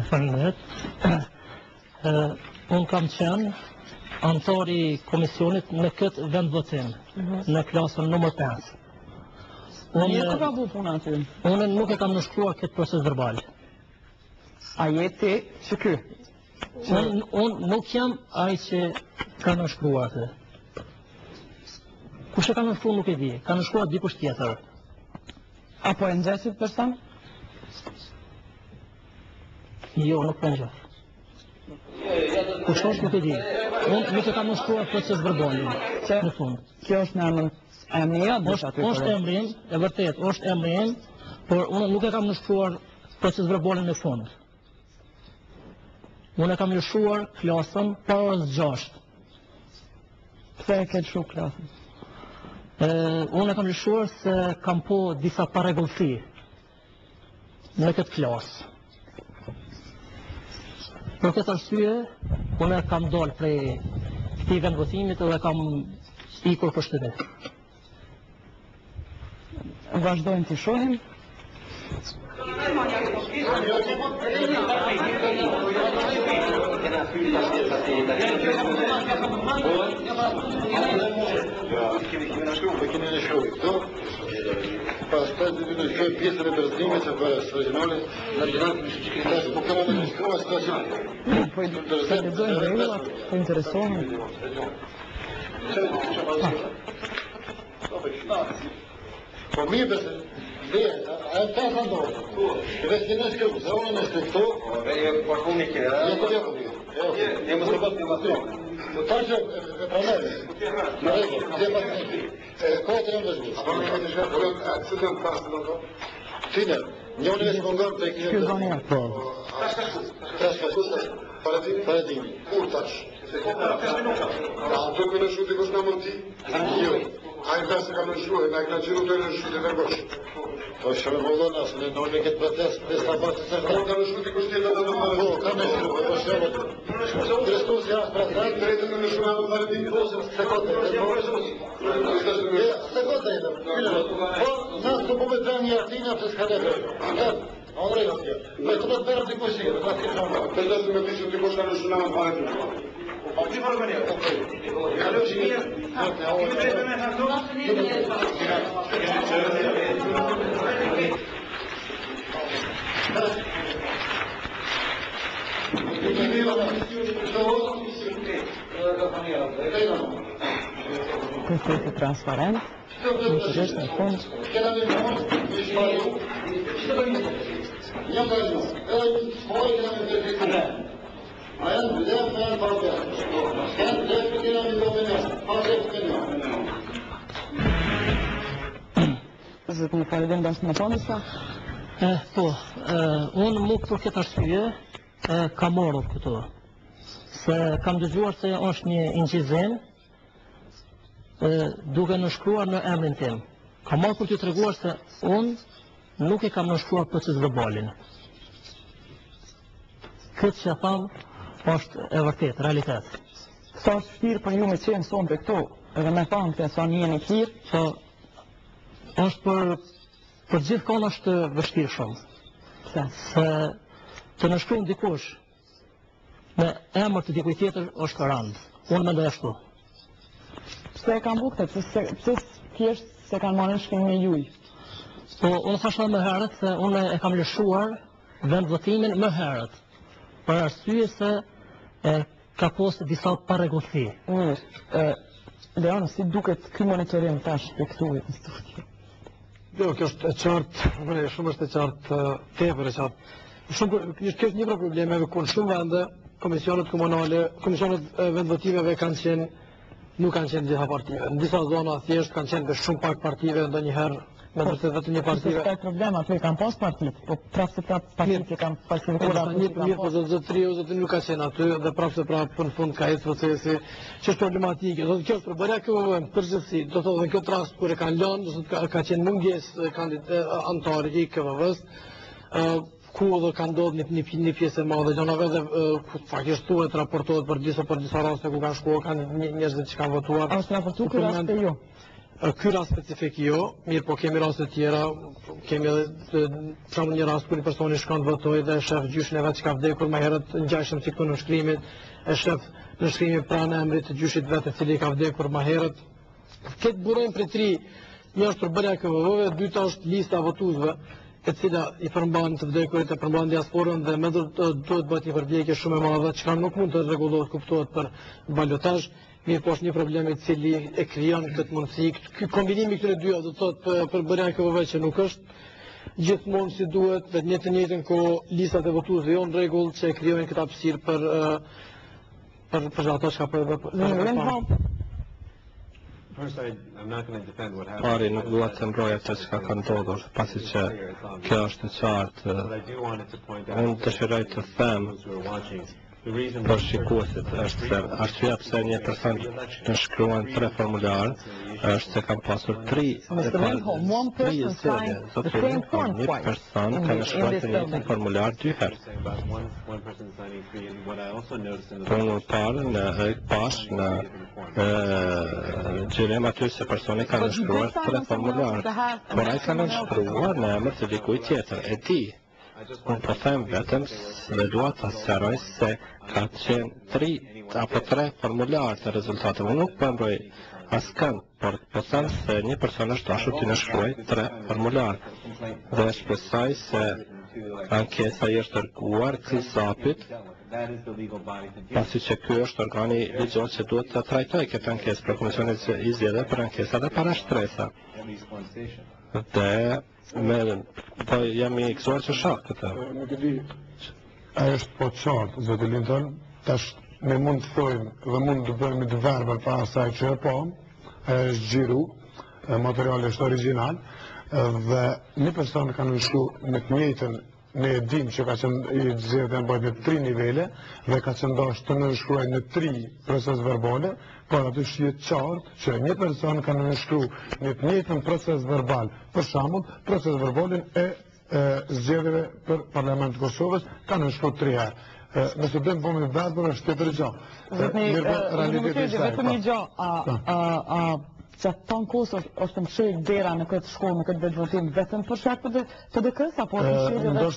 Faleminderit. Unë kam qenë antar i komisionit në këtë vendvotim, në klasën numër 5. Unë ka bu puna aty? Unë nuk e kam nënshkruar këtë proces verbal. A jeti që ky? Unë nuk jam ai që ka nënshkruar atë. Kush e ka nënshkruar nuk e di, ka nënshkruar dikush tjetër. Apo e nxesit person? Jo, nuk po nxeh. Kush është nuk e di. Unë nuk e kam nënshkruar proces verbalin në fund. Kjo është në emri jo? Është emrim, e vërtet, është emrim, por unë nuk e kam nënshkruar proces verbalin në fund. Unë e kam lëshuar klasën para orës 6. Pse e ke lëshu klasën? Unë e kam lëshuar se kam po disa parregullsi në këtë klasë. Për këtë arsye, unë e kam dalë prej këtij vendvotimit dhe kam ikur për shtëpi. Vazhdojmë të shohim. Pastaj do të shkoj pjesën e përdrimit të origjinale në dinamikën e shkrimit, por kam në shkruar situacion. Po të lexojmë rregullat, të interesohen. Po mirë besë, a e ta sa do? Vetë në shkruaj, sa unë në shkruaj, po kemi që ne mos e bëjmë pastaj. Tash e pranoj. Në rregull, dhe pastaj. Kote në vëzhgjes. Apo ne kemi shkruar atë të pastë do. Fina, njëri është kongon tek një. Ky zoni Po. Tash paradigmi. Kur tash? Ato që në dikush në mund ti? Jo. Ai pse ka më shkruar, na ka thënë të rësh të vergosh. Po shumë vollon as në në këtë proces, pesa pas se ka më shkruar dikush tjetër do të më bëjë. Ka më shkruar, po shumë. Kristus ja praktijk drejtë në shkruar në paradigmë ose sekonde. Sekonde. Po, na të po të një artinë pse s'ka dhe. Andrej atje. Me të bërë dikush tjetër, na thënë më. Për të më thënë dikush ka në shkruar në paradigmë. Po ti më bëni. Alo, shihia. Questo è trasparente, non si riesce a fond. Zëtë një faledin bashkë në tonë sa? Po, unë mu për këtë arsye kam marrur këto. Se kam dëgjuar se është një inqizim duke nënshkruar në emrin tim. Kam marrë për t'ju treguar se unë nuk e kam nënshkruar proces verbalin. Këtë që thamë është e vërtet, realitet. Sa është vështirë për ju me qenë sonë për këto, edhe me thamë se sa një firë, që është për gjithë kanë është vështirë shumë. Se të nënshkruan dikush në emër të dikujt tjetër është rënd. Unë mendoj ashtu. Pse e kanë bukte? Pse thjesht se kanë marrë shkrim me juj? Po, unë thashë më herët se unë e kam lëshuar vend votimin më herët. Për arsye se ka posë disa parregullsi. Leon, si duket ky monitorim tash për këtu në studio? Jo, kjo është e qartë, shumë është e qartë, tepër e qartë. Kjo është një për problemeve ku në shumë vende, komisionet komunale, komisionet vendvotimeve kanë qenë, nuk kanë qenë gjitha partive. Në disa zona thjesht kanë qenë shumë pak partive, ndonjëherë me vërtet vetëm një partive. Ka problem aty kanë pas partit, po prapë se partit që kanë falsifikuar. Mirë, po zotëri nuk ka qenë aty dhe prapë se prapë në fund ka ecë procesi që është problematike. Do të kjo është përbërja KVV përgjithësi, do të thotë në këtë rast kur e kanë lënë, do të ka qenë mungesë antarë i KVV-s, ku edhe ka ndodhur një pjesë e madhe gjanave dhe faktikisht thuhet raportohet për disa raste ku kanë shkuar kanë njerëz që kanë votuar. A është raportuar ky rast e jo? Ky rast specifik jo, mirë po kemi raste tjera, kemi edhe për një rast kur një personi shkon të votojë dhe shef gjyshin e vet që ka vdekur më herët ngjashëm si këtu në shkrimin, e shef në shkrimin pranë emrit të gjyshit vet i cili ka vdekur më herët. Këtë burojmë për tri, një është përbërja KVV-ve, dyta është lista votuesve, e cila i përmban të vdekurit e përmban diasporën dhe me duhet bëhet një përpjekje shumë e madhe, çka nuk mund të rregullohet kuptohet për balotazh. Mirë po është një problem i cili e krijon këtë mundësi. Ky kombinimi këtyre dyja do të thotë përbërja e KVV që nuk është gjithmonë si duhet dhe në të njëjtën kohë listat e votuesve jo në rregull që e krijojnë këtë hapësirë për ato çka po Pari nuk dua të mbroj atë çka ka ndodhur, pasi që kjo është e qartë. Unë dëshiroj të them për shikuesit është se arsyeja pse një person në shkruan 3 formular është se kanë pasur 3 zgjedhje. Një person ka shkruar të njëjtin formular 2 herë. Për më parë në pash në gjerem aty se personi ka shkruar 3 formular, por ai ka shkruar në emër të dikujt tjetër. E di. Unë po them vetëm dhe dua të sqaroj se ka qenë 3 apo 3 formular të rezultateve. Unë nuk po mbroj askënd, por po them se një person është dashur të na shkruajë 3 formular. Dhe shpresoj se ankesa i është dërguar CISAP-it, pasi që ky është organi ligjor që duhet të trajtojë këtë ankesë për Komisionin i Zgjedhjeve për ankesa dhe para shtresa. Dhe po jam i gëzuar që shoh këtë. Nuk e di, ajo është po qartë, zotë Linton, tash ne mund të thojmë dhe mund të bëjmë të verbër para asaj që e po, ajo është xhiru, materiali është original, dhe një person ka nënshkru në të njëjtën, ne e dim që ka qenë i zgjedhja në bëjt në 3 nivele dhe ka qenë dashur të nënshkruaj në 3 proces verbale, por aty shihet qartë që një person ka nënshkruar në të njëjtën proces verbal, për shembull, proces verbalin e zgjedhjeve për Parlamentin e Kosovës ka nënshkruar 3 herë. Nëse do të bëjmë verbër është tjetër gjë. Vetëm një gjë, që tonë kusë është më shirë dera në këtë shkollë, në këtë veçvotim, vetëm për shkak të dëkës, apo është më shirë dhe për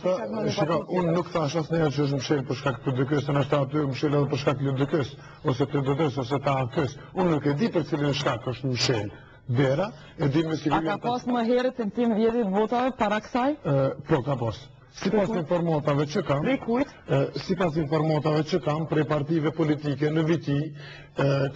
shkak në unë nuk thash asë njerë që është më shirë për shkak të dëkës, në është aty më shirë edhe për shkak të dëkës, ose të dëkës, ose të akës. Unë nuk e di për cilin shkak është më shirë dera, e di me si A ka pas më herët në tim 10 votave para kësaj? Po, ka pas. Sipas informatave që kam, sipas informatave që kam prej partive politike në viti,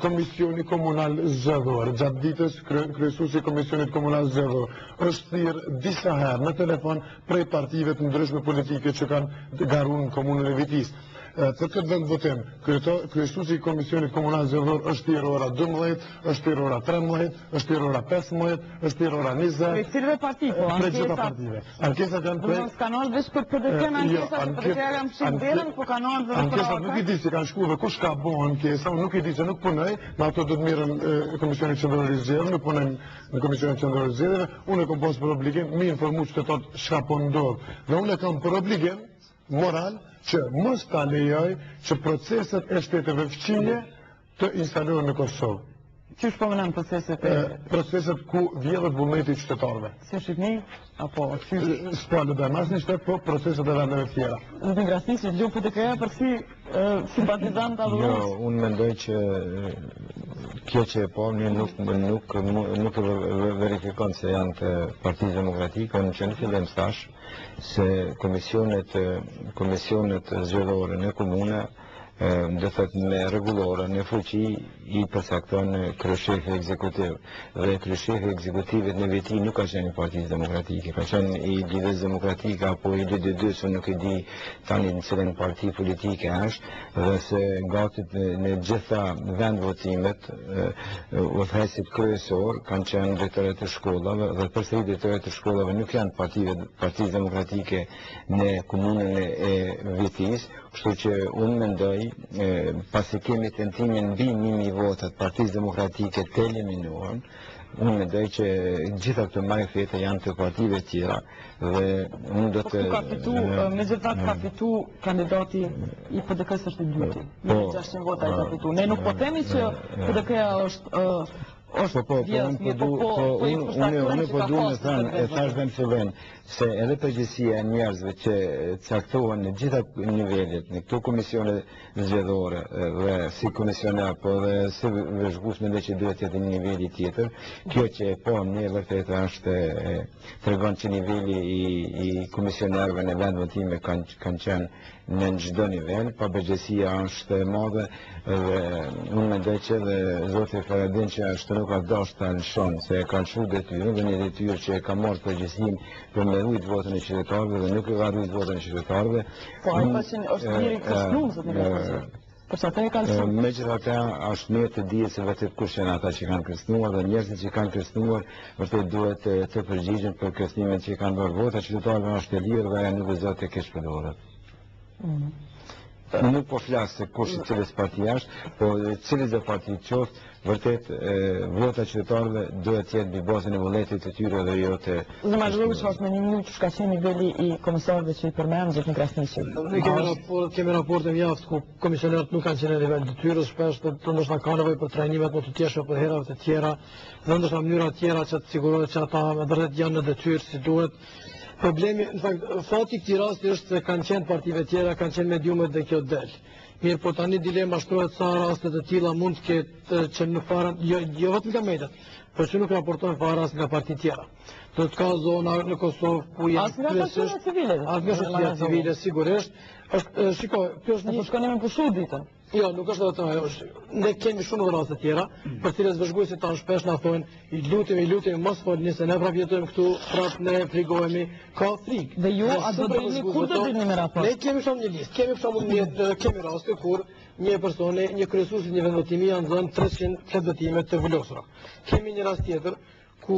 Komisioni Komunal Zgjedhor, gjatë ditës kryesuesi i Komisionit Komunal Zgjedhor, është thirrë disa herë në telefon prej partive të ndryshme politike që kanë garuar në komunën e Vitis. Për këtë vend votim, kryesuesi i Komisionit Komunal Zgjedhor është thirrë ora 12, është thirrë ora 13, është thirrë ora 15, është thirrë ora 20. Prej cilëve parti, po? Prej gjitha partive. Ankesat janë prej... Kanë ardhur veç për PDK-n ankesat, për PDK-ja kanë fshirë derën, po kanë ardhur edhe për ankesat nuk i di si kanë shkuar dhe kush ka bën ankesa, unë nuk i di se nuk punoj, me ato do të mirën Komisioni Qendror i Zgjedhjeve, nuk punoj në Komisionin Qendror i Zgjedhjeve, unë e kam pas për obligim mi informu qytetarët çka po ndodh. Dhe unë kam për obligim moral që mos ta lejoj që proceset e shteteve fqinje të instalohen në Kosovë. Qysh po mënon proceset proceset ku vjedhet vullneti i qytetarëve. Si Shqipni apo qysh? S'po dhe mas një shtetë, po proceset e vendeve tjera. Në ngrasni që gjumë PDK-ja për si simpatizant adhurus? Jo, unë mendoj që kjo që e po, një nuk verifikon se janë të Partisë Demokratike, në që në fillim thash se komisionet zgjedhore në komune dhe thot me regulore në fuqi i përsakton kryeshefi ekzekutiv. Dhe kryeshefi ekzekutivit në veti nuk ka qenë i Partisë Demokratike, ka qenë i Lidhjes Demokratike apo i DD2, se nuk e di tani në cilën parti politike është, dhe se gati në gjitha vendvotimet udhëheqësit kryesor kanë qenë drejtorët e shkollave, dhe përsëri drejtorët e shkollave nuk janë Partisë Demokratike në komunën e Vitis, kështu që unë mendoj pasi kemi tentimin mbi 1000 votat Partisë Demokratike të eliminuar, unë mendoj që gjitha këto marifete janë të partive tjera dhe unë do të... Me gjithat ka fitu kandidati i PDK-s është i dyti. Me 600 vota i ka fitu. Ne nuk po temi që PDK-ja është unë po du me thënë, e thash dhe në fillim, se edhe përgjësia e njerëzve që caktohen në gjitha nivellet, në këto komisione zgjedhore dhe si komisioner, po dhe si vëzhgus me dhe që duhet jetë një nivelli tjetër, kjo që e po një vërtet është të regon që nivelli i komisionerve në vendvotime kanë qenë në çdo nivel, pa përgjësia është e madhe dhe unë mendoj që dhe Zoti Faradin që është nuk ka dashur ta lëshon se e kanë shumë detyrë dhe një detyrë që e ka marrë përgjegjësinë për me rujt votën e qytetarëve dhe nuk e ka rujt votën e qytetarëve. Po ai pashin është njëri kështnuar se ne përsa ata e kanë shumë. Megjithatë është mirë të dihet se vërtet kush janë ata që kanë kërcënuar dhe njerëzit që kanë kërcënuar vërtet duhet të përgjigjen për kërcënimet që kanë bërë. Vota qytetarëve është e lirë dhe nuk gëzohet të keq përdoret. Nuk po flasë se kush i cilës parti është, po cilës dhe parti qoftë, vërtet vota qytetarëve duhet jetë mbi bazën e vullnetit të tyre dhe jo të... Dhe ma zhvëllë që pas me një minutë shka qenë nivelli i komisarëve që i përmenë gjithë në Krasniqi. Ne kemi raporte mjaftë ku komisionerët nuk kanë qenë në nivel të tyre, shpesh të ndoshta ka nevojë për trajnimet më të tjeshme për herave të tjera, dhe ndoshta mënyra tjera që të sigurohet që ata me vërtet janë në detyrë si duhet. Problemi, në fakt, fati këtij rasti është se kanë qenë partive tjera, kanë qenë mediumet dhe kjo del. Mirë, po tani dilema shtrohet sa raste të tilla mund të ketë që në fara, jo vetëm nga mediat, por që nuk raportojnë fara as nga parti tjera. Do të ka zona në Kosovë ku janë kryesisht as nga shoqëria civile sigurisht. Shiko, kjo është një shkonim në pushu ditën. Jo, nuk është vetëm ajo. Ne kemi shumë raste tjera, për cilës vëzhguesit tanë shpesh na thonë, i lutemi mos folni se ne prap jetojmë këtu, prap ne frigohemi, ka frikë. Dhe ju a do të dini kur do dini me raport? Ne kemi shumë një listë, kemi raste kur një personi, një kryesues i një vendvotimi janë dhënë 300 votime të vlosura. Kemi një rast tjetër ku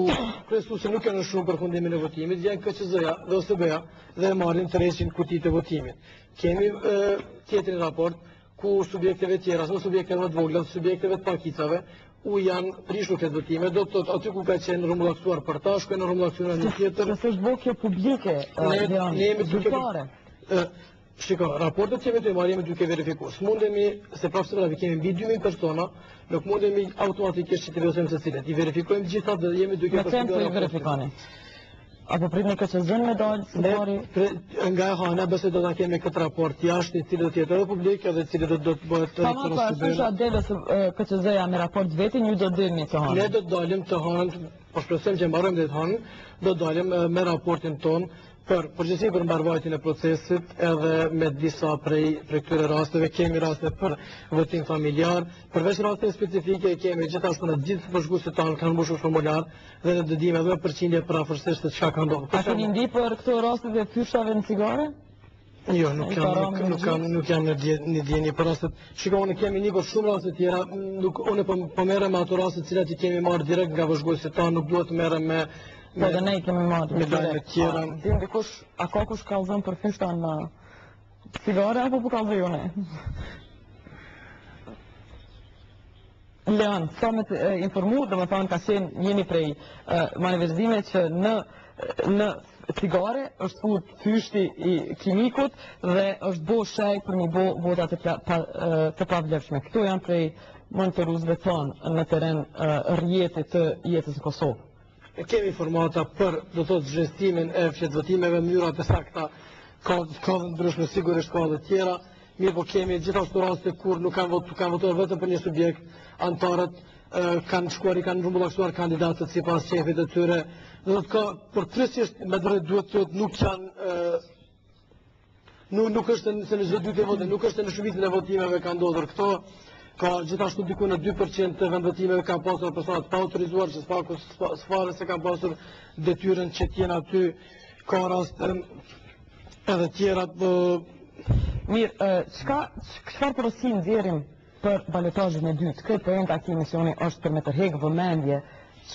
kryesuesi nuk kanë shumë përfundimin e votimit, vjen KQZ-ja dhe OSB-ja dhe marrin 300 kuti të votimit. Kemi tjetrin raport ku subjekteve tjera, në subjekteve më të vogla, subjekteve të pakicave, u janë prishur këtë votime, do të thotë aty ku ka qenë rrumbullaksuar për ta, shkojnë në rrumbullaksuar në tjetër. Se është bërë kjo publike, ne jemi zyrtare. Shiko, raportet që jemi të marrim duke verifikuar. S'mundemi se prapë kemi mbi 2000 persona, nuk mundemi automatikisht që të vësojmë se cilët. I verifikojmë gjitha dhe jemi duke përshtypur raportet. Apo prit në KQZ-n me dalë, së pari? Nga e hana, bëse do të kemi këtë raport jashtë, i cilë do tjetë edhe publik, edhe cilë do të bëhet... Tama pa, susha dele se KQZ-ja me raport vetin, ju do të dilni të hanë? Ne do të dalim të hanë, po shpresojmë që mbarojmë dhe të hanë, do të dalim me raportin tonë, përgjithësi për mbarvajtjen e procesit edhe me disa prej këtyre rasteve kemi raste për votim familjar, përveç raste specifike kemi gjithashtu në gjithë vëzhguesit tanë kanë mbushur formular dhe ne do dimë edhe përqindje për afërsisht se çka ka ndodhur. A keni ndi për këto raste të fyshave në cigare? Jo, nuk janë në djeni për rastet. Shiko, ne kemi një për shumë raste tjera, unë po merrem me ato raste të cilat i kemi marrë direkt nga vëzhguesit tanë, nuk duhet të merrem me po dhe ne i kemi marrë me dajme tjera. Dim dikush, a ka kush kallëzën për fyshta në cigare, apo për kallëzë ju ne? Leon, sa me të informu, dhe me thonë ka qenë njëni prej manifestime që në cigare, është fut fyshti i kimikut dhe është bo shej për një bo votat të pavlefshme. Këto janë prej monitoruzve tonë në teren rjetit të jetës në Kosovë. Kemi formata për do të thotë zhvestimin e fletëvotimeve, mënyrat e sakta, ka dhe ndryshme, sigurisht ka dhe tjera, mirë po kemi gjithashtu raste kur nuk kanë votuar vetëm për një subjekt, antarët kanë shkuar, i kanë rrumbullaksuar kandidatët sipas shefit të tyre. Do të ka përtrisisht me drejt duhet të thotë nuk janë nuk është se në çdo dy të vote, nuk është në shumicën e votimeve ka ndodhur këto. Ka gjithashtu diku në 2% të vendvotimeve ka pasur personat pa autorizuar, që s'fare se ka pasur detyrën që t'jenë aty, ka rast edhe tjera. Mirë, çfarë porosi nxjerrim për balotazhin e dytë? Këtë point aki misioni është për me tërheq vëmendje,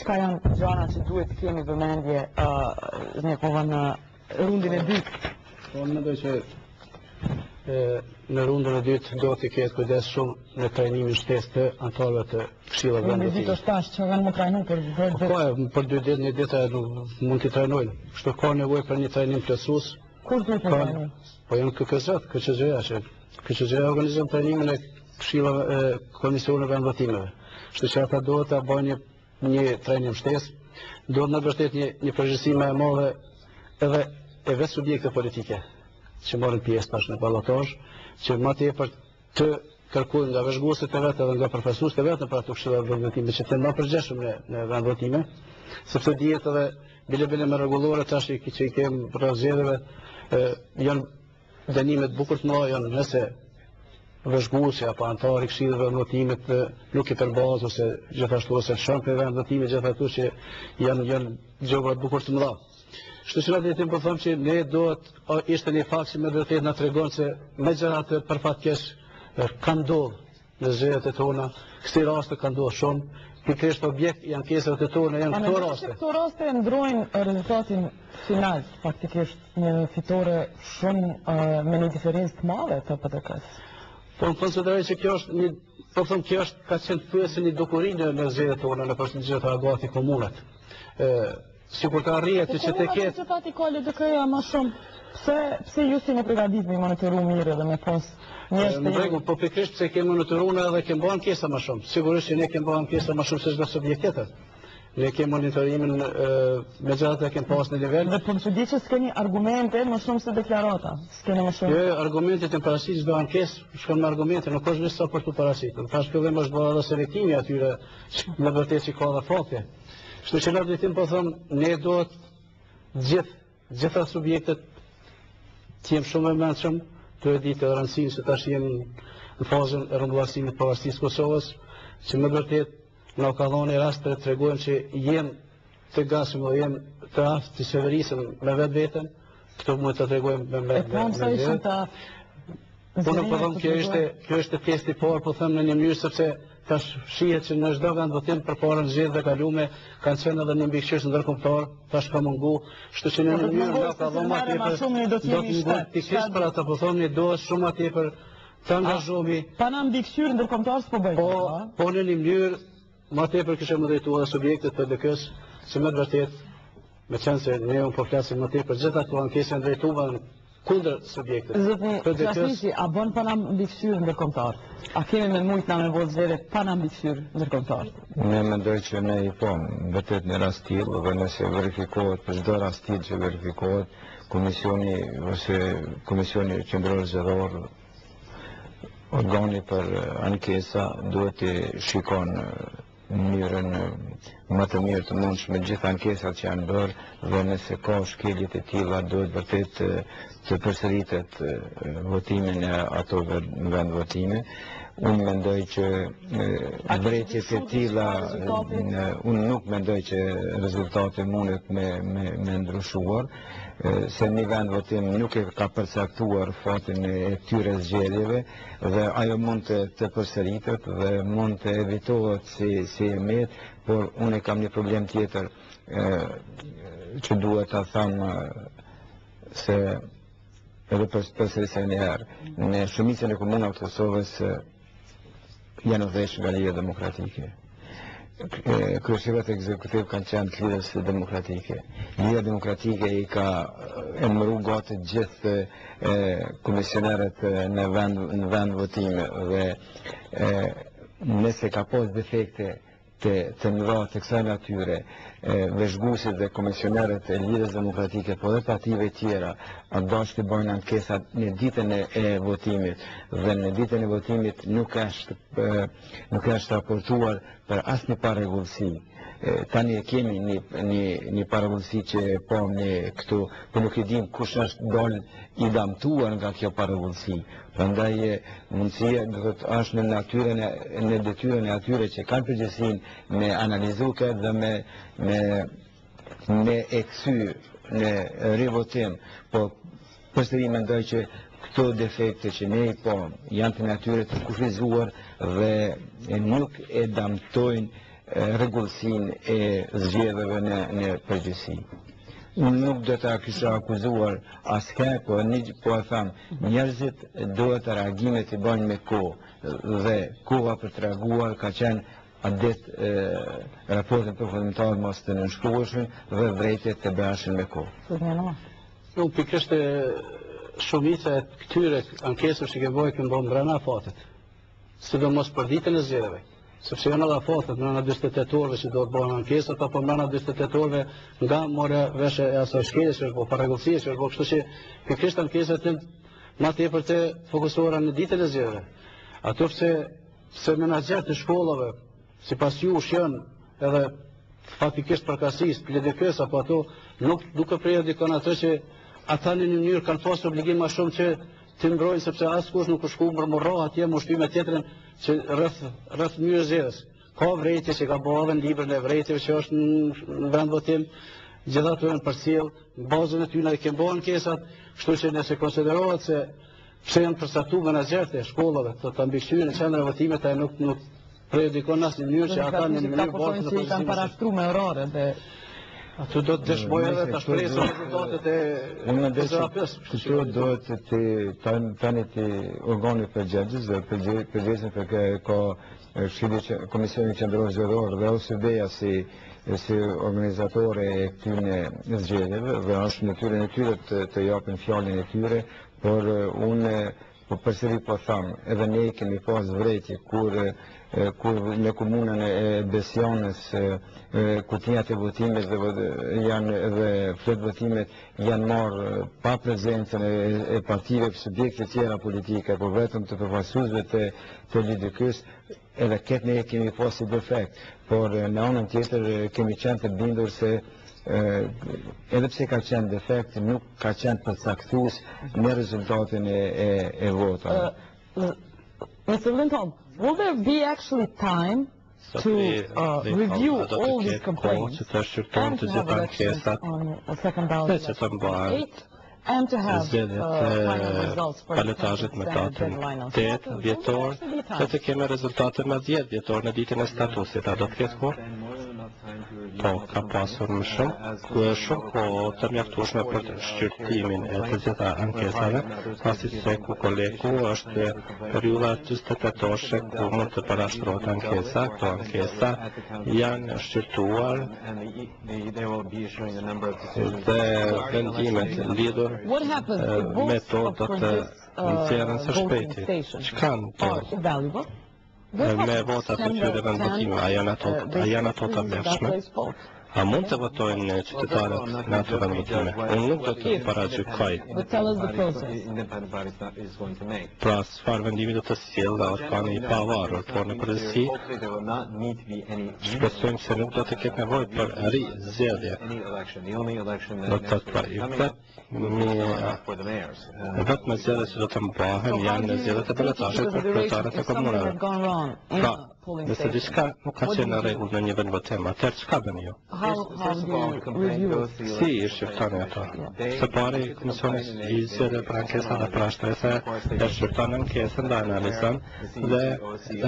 çka janë gjëra që duhet të kemi vëmendje në rundin e dytë? Po mendoj që në rundën e dytë do të ketë kujdes shumë në trajnimin shtesë të antarëve të këshillave vendotime. Në dytë është tash që kanë më trajnu për 2 ditë. Po, për 2 ditë, një ditë mund t'i trajnojnë. Kështu ka nevojë për një trajnim plotësues. Kur duhet të trajnojnë? Po janë KKZ-ja, që KKZ-ja organizon trajnimin e këshillave e komisioneve vendotimeve. Kështu që ata duhet ta bëjnë një trajnim shtesë, duhet në vërtet një përgjegjësi më e madhe edhe e vetë subjekte politike që marrin pjesë tash në ballotazh, që më tepër të kërkojnë nga vëzhguesit e vetë edhe nga përfaqësuesit e vetë për ato këshilla vendotime që të ndodhin përgjithshëm në vendotime, sepse dihet edhe bile me rregullore tash që i kemi për zgjedhjeve janë dënime të bukur të mëdha, janë nëse vëzhguesi apo antari i këshillave vendotime nuk i përballë ose gjithashtu ose shon për vendotime gjithashtu që janë gjëra të bukur të mëdha. Kështu që në tim po them që ne duhet ishte një fakt që me vërtet na tregon se me gjëra të përfatkeq kanë ndodhur në zgjedhjet e tona, këto raste kanë ndodhur shumë, pikërisht objekt i ankesave të tona janë këto raste. Këto raste ndrojnë rezultatin final, faktikisht një fitore shumë me një diferencë të madhe të PTK-s. Po në konsideroj që kjo është kjo është ka qenë thuajse një dukuri në zgjedhjet tona në përgjithësi të agati komunat. Sikur të arrihet që të ketë. Po fati ka LDK-ja më shumë. Pse ju si në përgatitni monitoru mirë dhe me pas njerëz të rregull, po pikërisht pse kemi monitoruar edhe kemi bërë ankesa më shumë. Sigurisht që ne kemi bërë ankesa më shumë se çdo subjekt tjetër. Ne kemi monitorimin megjithatë kemi pas në nivel. Dhe po më çudi që s'keni argumente më shumë se deklarata. S'keni më shumë. Jo, argumentet e paraqitur çdo ankesë, shkon me argumente, nuk është vetëm për të paraqitur. Tash fillim është bërë edhe selektimi atyre në vërtetë që ka dhe fakte. Kështu që në drejtim po them, ne duhet gjitha subjektet të jemë shumë e mendshëm, duhet ditë të rëndësinë se tash jemi në fazën e rrumbullaksimit të pavarësisë Kosovës, që më vërtet na ka dhënë rast të tregojmë që jemi të gatshëm dhe jemi të aftë të severisëm me vetveten, këto mund të tregojmë me Po nuk po them kjo është testi i parë, po them në një mënyrë sepse tash shihet që në çdo vend votim përpara zgjedhjeve kaluame kanë qenë edhe një mbikëqyrës ndërkombëtar, tash ka mungu, kështu që në një mënyrë na ka dhënë më tepër do të jemi pikërisht për ata po thonë duhet shumë më tepër të angazhohemi. Pa na mbikëqyrë ndërkombëtar s'po bëjmë. Po në një mënyrë më tepër kishim drejtuar subjektet të DK-s, që me vërtet me qenë se ne po flasim më tepër gjithë ato ankesa drejtuara kundër subjektet. Zotni, a bën pa na mbikëqyrë ndërkombëtar? A kemi me mujt na me votë zgjedhje pa na mbikëqyrë ndërkombëtar? Ne mendoj që ne i po, vërtet në rast tillë dhe nëse verifikohet për çdo rast tillë që verifikohet, komisioni qendror zgjedhor, organi për ankesa duhet të shikon mënyrën më të mirë të mundshme gjithë ankesat që janë bërë dhe nëse ka shkeljet e tilla duhet vërtet të përsëritet votimin e ato vendvotime. Unë mendoj që drejtjet e tilla, unë nuk mendoj që rezultati mundet me ndryshuar, se një vend votim nuk e ka përcaktuar fatin e tyre zgjedhjeve dhe ajo mund të përsëritet dhe mund të evitohet si e met, por unë kam një problem tjetër që duhet ta them se edhe përsërisë një herë, në shumicën e komunave të Kosovës janë udhëheqë nga leja demokratike. kryeshërat ekzekutiv kanë qenë të lidhës demokratike. Lidhja demokratike i ka emëru gati gjithë komisionerët në vend votime dhe nëse ka pas defekte të nëra të kësaj natyre, vëzhguesit dhe komisionerët e lidhjes demokratike, po dhe partive tjera, atë dashur të bëjnë ankesat në ditën e votimit, dhe në ditën e votimit nuk është raportuar për asnjë parregullsi. Tani e kemi një parregullsi që po ne këtu, po nuk e dim kush është dalë i damtuar nga kjo parregullsi. Prandaj mundësia do të është në detyrën e atyre që kanë përgjegjësinë me analizu këtë dhe me e kthy në rivotim, po përsëri mendoj që këto defekte që ne po janë të natyre të kufizuar dhe nuk e damtojnë rregullsinë e zgjedhjeve në përgjithësi. Unë nuk do të kisha akuzuar askë, po e them, njerëzit duhet të reagimet i bëjnë me kohë dhe koha për të reaguar ka qenë atë ditë raportin përfundimtar mos të nënshkruheshin dhe vërejtjet të bëheshin me kohë. Nuk pikërisht shumica e këtyre ankesave që kemi bërë brenda fatit, sidomos për ditën e zgjedhjeve. Sepse janë edhe fatet brenda 48 orëve që do të bëhen ankesat, apo brenda 48 orëve nga morë vesh e asaj shkeljes apo parregullësia që kështu që pikërisht ankesat më tepër të fokusohen në ditën e zgjedhjeve. Ato se menaxherët të shkollave, sipas jush janë edhe faktikisht përkatësisë, pledekës apo ato nuk duke prej dikon ato që ata në një mënyrë kanë pasur obligim më shumë që të mbrojnë, sepse askush nuk është mërmurroh atje më ushtrime tjetrën që rreth mënyrës zgjedhjes. Ka vrejtje që ka bërë në librin e vrejtjeve që është në vend votim, gjithatë janë përcjell, bazën e tyre kemi bërë ankesat, kështu që nëse konsiderohet se pse janë përcaktuar menaxherët e shkollave, të mbikëqyrjen në qendra votime, ta nuk predikon asnjë mënyrë që ata në mënyrë bazë të kanë parashtruar me orare dhe ato do të dëshmojë edhe ta shpresojë rezultatet e unë kështu duhet të tani të organi përgjegjës dhe përgjegjësin për ka Komisioni Qendror Zgjedhor dhe OSBE si organizatore e këtyre zgjedhjeve dhe është natyrën e tyre të japin fjalën e tyre, por unë përsëri po them, edhe ne kemi pas vrejtje kur në komunën e Besjanës kutinjat e votimit dhe flet votimet janë marrë pa prezencën e partive subjekte tjera politike, por vetëm të përfaqësuesve të LDK-s, edhe këtë ne kemi pas si defekt, por në anën tjetër kemi qenë të bindur se edhe pse ka qenë defekt, nuk ka qenë përcaktues në rezultatin e votave. Mr. Lindholm, will there be actually time to review all these complaints and to have elections on a second ballot election on 8 and to have final results for the deadline on 8 vjetor, dhe të kemi rezultate me 10 vjetor në ditën e statusit, a do të ketë kohë? Po, ka pasur më shumë kohë të mjaftueshme për shqyrtimin e të gjitha ankesave, pasi se ku kolegu është periudha 48-orëshe ku mund të parashtrohet ankesa, këto ankesa janë shqyrtuar dhe vendimet lidhur metodat të nxjerrjes së shpejti. Ç'kan me votat të tyre vendvotime, a janë ato të mërshme? A mund të votojnë qytetarët në ato vendvotime? Unë nuk do të paragjykoj. Pra, çfarë vendimi do të sjellë organi i pavarur, por në përgjithësi shpresojmë se nuk do të ketë nevojë për rizgjedhje. Do të thotë vetëm zgjedhjet që do të mbahen janë zgjedhjet e ballotazhit për kryetarët e komunave. Pra, nëse diçka nuk ka qenë në rregull në një vendvotim, atëherë çka bëni ju? Si i shqyrtoni ato? Së pari, Komisioni i zgjedhjeve për ankesa dhe parashtresa e shqyrton ankesën dhe analizon dhe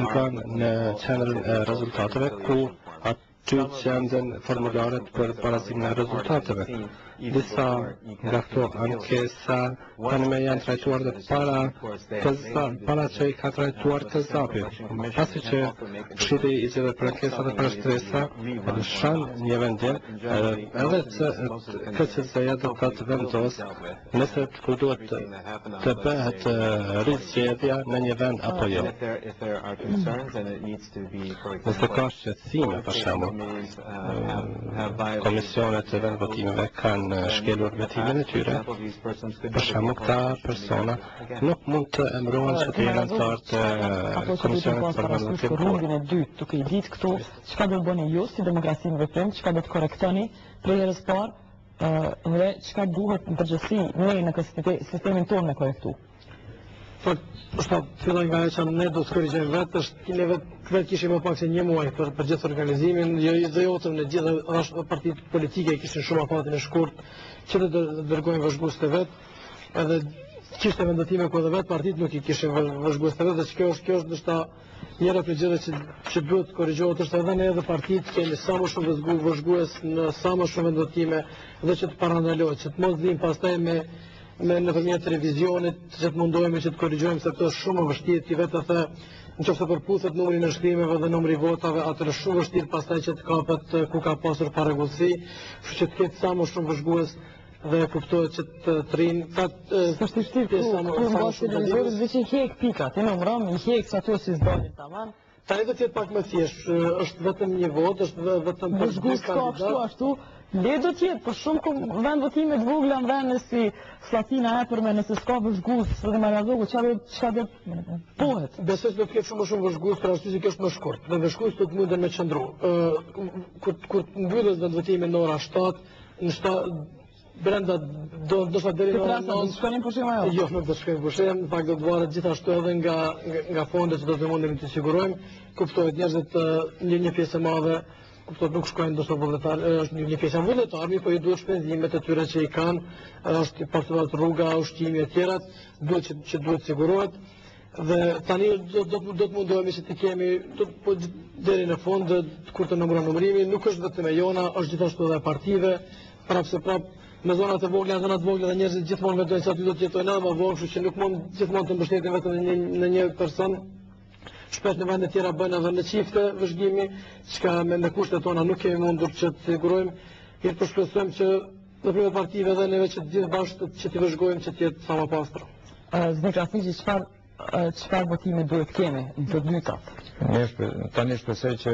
ndron në qendrën e rezultateve ku aty gjenden formularet për parazimin e rezultateve. disa nga këto ankesa tani me janë trajtuar dhe para që i ka trajtuar të zapi. Pasi që Këshilli i zgjedhur për ankesa dhe për shtresa lëshon një vendim, edhe KCZ-ja do të vendosë nëse ku duhet të bëhet rizgjedhja në një vend apo jo. Nëse ka shqetësime, për shembull, komisionet e vendvotimeve kanë shkelur vetimin e tyre, për shembull këta persona nuk mund të emërohen që të jenë anëtar të komisionit për vendvotim. Rrugën e dytë, duke i ditë këtu, çka do të bëni ju si demokraci në veprim, çka do të korrektoni për herës parë dhe çka duhet në përgjithësi ne në sistemin tonë me korrektu. Filloj nga e që ne do të korrigjojmë vetë, ne vetë kishim më pak se një muaj për gjithë organizimin, dhe jotëm në gjithë partitë politike kishin shumë afatin e shkurt që të dërgojnë vëzhgues të vetë, edhe kishte vendotime ku edhe vetë partitë nuk i kishin vëzhgues të vetë, dhe që kjo është nështë njëra për gjëre që duhet korrigjohet, është edhe ne edhe partitë kemi sa më shumë vëzhgues në sa më shumë vendotime dhe që të parandalohet, që të mos dhim pastaj me nëpërmjet televizionit që të mundohemi që të korrigjojmë, se këto është shumë vështirë, ti vetë the nëse përputhet numri në shkrimeve dhe numri votave, atëherë është shumë vështirë pastaj që të kapet ku ka pasur parregullsi, kështu që të ketë sa më shumë vëzhgues dhe kuptohet që të rinë është vështirë sa më shumë dhe që i hek pikat, e numëron, i hek ato si s'dalin tamam. Tani do të jetë pak më thjesht, është vetëm një votë, është vetëm për vëzhgues ka ashtu. Le do tjetë, për shumë vendvotime të vogla në vende si Slatina e përme, nëse s'ka vëzhgues dhe Maradzogu, çka do pohet? Besoj se do të ketë shumë vëzhgues për arsye se kjo është më shkurt. Dhe vëzhgues do të munden me qëndru. Kur mbyllet vendvotimi në ora 7, në 7 brenda do të deri në orën 9. Shkonin pushim ajo? Jo, nuk do të shkojmë pushim, pak do të varet gjithashtu edhe nga fondet që do të mundemi të sigurojmë. Kuptohet njerëzit një pjesë e madhe kuptohet nuk shkojnë ndoshta vullnetar, është një pjesë vullnetar, po i duhet shpenzimet e tyre që i kanë, është paktësisht rruga, ushqimi e tjera, duhet që sigurohet. Dhe tani do të mundohemi që të kemi deri në fund kur të numërimi, nuk është vetëm e jona, është gjithashtu edhe partive, prapse në zonat e vogla, dhe njerëzit gjithmonë mendojnë se aty do të jetojnë edhe më vonë, kështu që nuk mund gjithmonë të mbështeten vetëm në një person. Shpesh në vende tjera bëjnë edhe në çifte vëzhgimi, çka me kushtet tona nuk kemi mundur që të sigurojmë. Ne përshpresojmë që në primet partive dhe neve që të gjithë bashkë që të vëzhgojmë që të jetë sa më pastër. Zdekrasniqi, çfarë votime duhet kemi në të dytat? Tani shpresoj që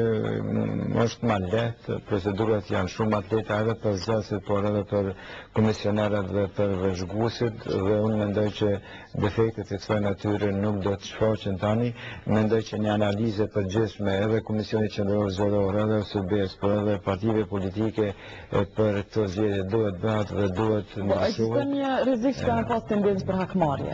është më lehtë, procedurat janë shumë më lehta edhe për zgjasit, por edhe për komisionerët dhe për vëzhguesit, dhe unë mendoj që defektet e kësaj natyre nuk do të shfaqen tani. Mendoj që një analizë përgjithshme edhe Komisioni Qendror Zgjedhor, edhe SBE-s, por edhe partive politike për këtë zgjedhje duhet bëhet dhe duhet ndryshohet. Ekziston një rrezik që kanë pas tendencë për hakmarrje.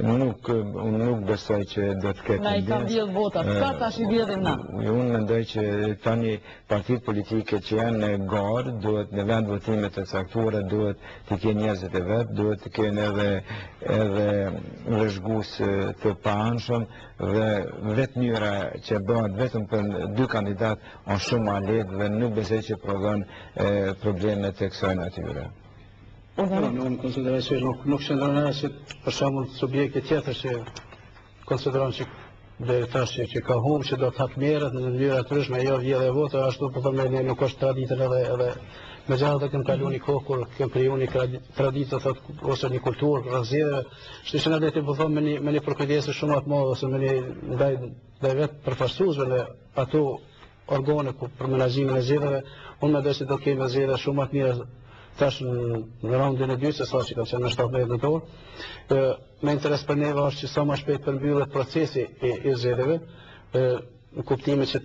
Unë nuk besoj që do të ketë. Na i kanë vjedh votat, ka tash i vjedhin na. Unë mendoj që tani partitë politike që janë në garë duhet në vend votime të caktuara duhet të kenë njerëzit e vet, duhet të kenë edhe vëzhgues të paanshëm, dhe vetë mënyra që bëhet vetëm për dy kandidat është shumë më lehtë dhe nuk besoj që prodhon probleme të kësaj natyre. Unë konsideroj që nuk qëndron se për shembull subjekti tjetër që konsideron që deri tash që ka humbë që do të hap merret në mënyra të ndryshme, jo vjedhje vote, ashtu po thonë ne nuk është traditë edhe me gjatë të kemë kalu një kohë kur kemë kriju një traditë ose një kulturë rrëzjeve, shtë që në dhe të po thonë me një përkëdjesë shumë atë modë ose me një ndaj vetë përfaqësuesve në ato organe për menaxhimin e zgjedhjeve, unë mendoj se do kemi zgjedhje shumë atë mirë tash në raundin e dytë, se sa që ka qenë në 17 nëntor. Me interes për neve është që sa më shpejt përmbyllet procesi i zgjedhjeve, në kuptimin që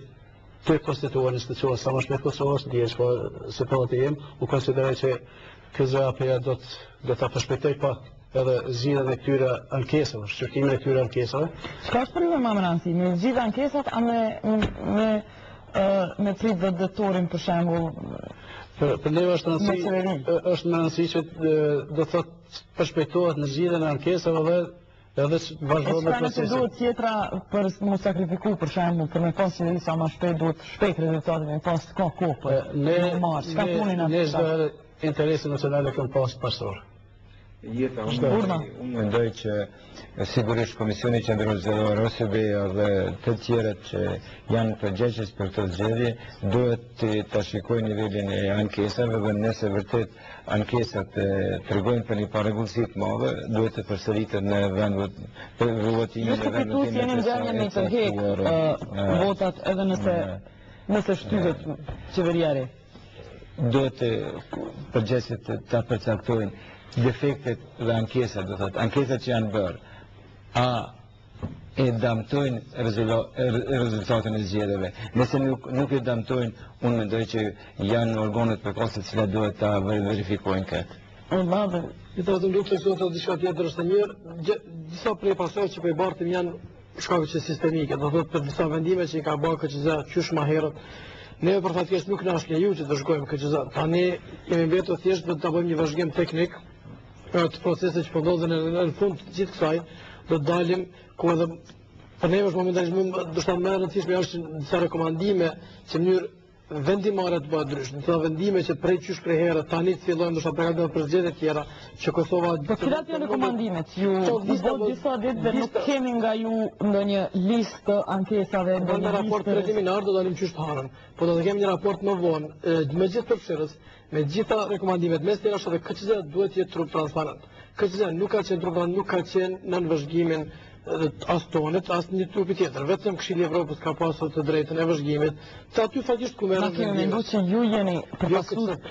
të konstituohen institucione sa më shpejt Kosovës, dihet se po të jem, u konsideroj që KZAP-ja do ta përshpejtoj pak edhe zgjidhjen e këtyre ankesave, shqyrtimin e këtyre ankesave. Çka është problemi më rëndësi, me zgjidhje ankesat a me prit vetëtorin për shembull? Për neve është më rëndësi që do thotë përshpejtohet në zgjidhjen e ankesave dhe edhe vazhdon me procesin. Çka duhet tjetra për mu sakrifiku për shembull, për me pas qeverisë sa më shpejt duhet shpejt rezultatet, me pas ka kohë për me marrë. Çka punin atë? interesin nacional e kanë pas pastor. Jeta, unë mendoj që sigurisht Komisioni Qendror Rosebeja dhe të tjerët që janë përgjegjës për këtë zgjedhje duhet të shikojnë nivelin e ankesave dhe nëse vërtet ankesat tregojnë për një parregullsi të madhe, duhet të përsëritet në vendot për votimin e vendot. Ju jeni nxjerrje të hek votat edhe nëse shtyhet qeveria e re. Duhet përgjegjësit ta përcaktojnë defektet dhe ankesat, do thotë, ankesat që janë bërë, a e damtojnë rezultatën e zgjedhjeve. Nëse nuk e damtojnë, unë mendoj që janë organet përkohëse të cilat duhet ta verifikojnë këtë. I të vetëm duke të diçka tjetër është e mirë, disa prej pasojave që po i bartim janë shkaqe sistemike, do thotë për disa vendime që i ka bërë KQZ qysh më herët. Ne për fatkeqësi nuk na është lejuar që të shkojmë KQZ. Tani kemi mbetur thjesht për të bëjmë një vazhdim teknik të proceset që po ndodhen në fund të gjithë kësaj, do të dalim ku edhe për ne është momentalisht do të më rëndësishme është disa rekomandime që në mënyrë vendimare të bëhet ndryshme. Disa vendime që prej qysh prej herë tani të fillojnë ndoshta përgatitjen për zgjedhje të tjera që Kosova. Po cilat janë rekomandimet? Ju bëhet disa ditë dhe nuk kemi nga ju ndonjë listë ankesave, ndonjë raport preliminar do dalim qysh të harën. Po do të kemi një raport më vonë me gjithë përfshirës, me gjitha rekomandimet, mes tjera është edhe KQZ duhet të jetë trup transparent. KQZ nuk ka qenë trup transparent, nuk ka qenë në vëzhgimin as tonet, as një trupi tjetër. Vetëm Këshilli i Evropës ka pasur të drejtën e vëzhgimit. Të aty faktisht ku merren vendimet. Ne kemi menduar që ju jeni përfaqësues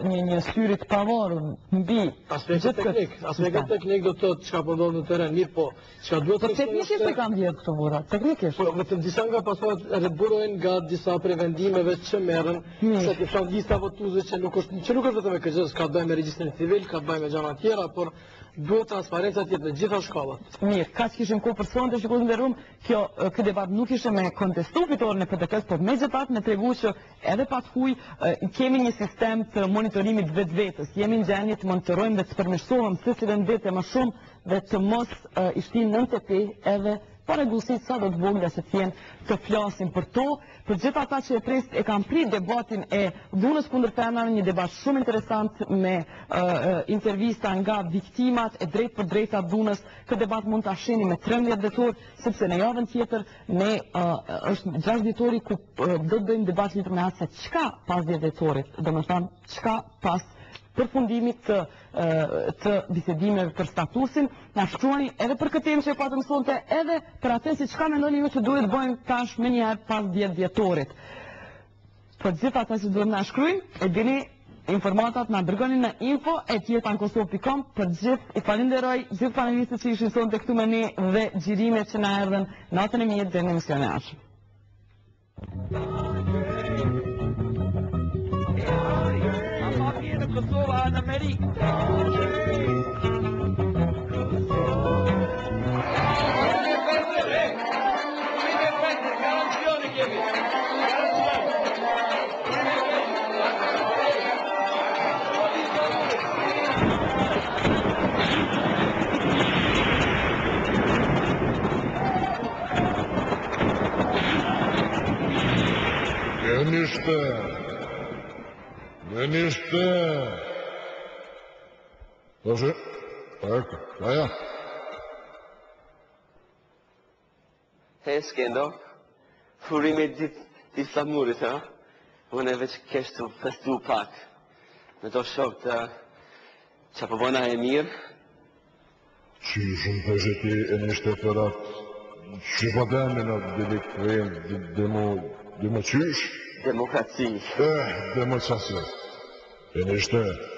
e një styri të pavarur mbi aspektet teknik. Aspektet teknik do të thotë çka po ndodh në terren, mirë po, çka duhet të teknikisht e kanë dhënë këto burra. Teknikisht. Po vetëm disa nga pasojat rreburojnë nga disa prej vendimeve që merren, se të thonë lista votuesve që nuk është vetëm e KQZ, ka të bëjë me regjistrin civil, ka të bëjë me gjëra të tjera, por duhet transparenca të jetë në gjitha shkollat. Mirë, kaq kishim kohë për sonte, shikojmë nderuam, ky debat nuk ishte me kontestu fitoren e PDK-s, por megjithatë ne tregu që edhe pa të huj kemi një sistem të monitorimit vetvetes. Jemi në gjendje të monitorojmë dhe të përmirësohemi secilën vete më shumë dhe të mos i shtim nën tepih edhe parregullësit sa do të vogla se të jenë të flasim për to. Për gjithë ata që e kanë prit debatin e dhunës kundër femrave, një debat shumë interesant me intervista nga viktimat e drejt për drejta dhunës. Këtë debat mund ta shihni me 13 dhjetor, sepse në javën tjetër ne është 6 dhjetori ku do të bëjmë debat lidhur me atë se çka pas 10 dhjetorit, domethënë çka pas përfundimit të bisedimeve për statusin, na shkruani edhe për këtë temë që patëm sonte, edhe për atë si çka mendoni ju që duhet bëjmë tash më një herë pas 10 dhjetorit. Për gjithë ata që duhet na shkruajnë, e dini informatat na dërgoni në info@jetankosov.com. Për gjithë i falenderoj gjithë panelistët që ishin sonte këtu me ne dhe xhirimet që na erdhën natën e mirë deri në emisionin e ardhshëm. Kosova në Amerikë. Minister! Proszę. Tak, ja. Hej, Skendo. Furime disa murit, ha? Unë e veç kesh të festu pak. Me do shok të që përbona e mirë. Që shumë përsheti e një shteterat që përdemi në deliktujem demo qysh? Demokraci. Demokraci. E një shtetë.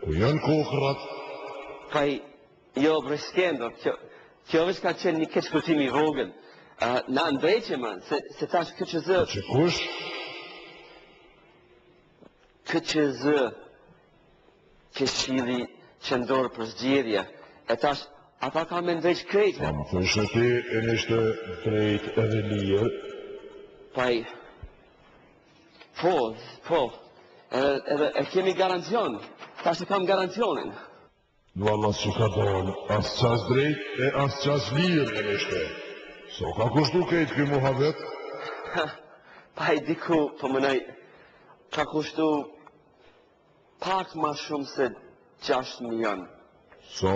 Ku janë kohërat? Paj, jo, bre Skendo, kjo veç ka qenë një keqkërtim i vogël. Na ndrejqe, man, se tash KQZ... Që kush? KQZ, Këshilli Qendror për Zgjedhje, e tash, ata ka me ndrejq krejtë. Më thëshë ti e nishte drejt edhe lirë? Paj, po, edhe e kemi garancion, tash e kam garancionin. Valla që ka donë, as qas drejt e as qas lirë e nishte. So ka kushtu kejtë këj muhabet? Pa i diku, po mënaj, ka kushtu Pak ma shumë se 6 milion. Sa?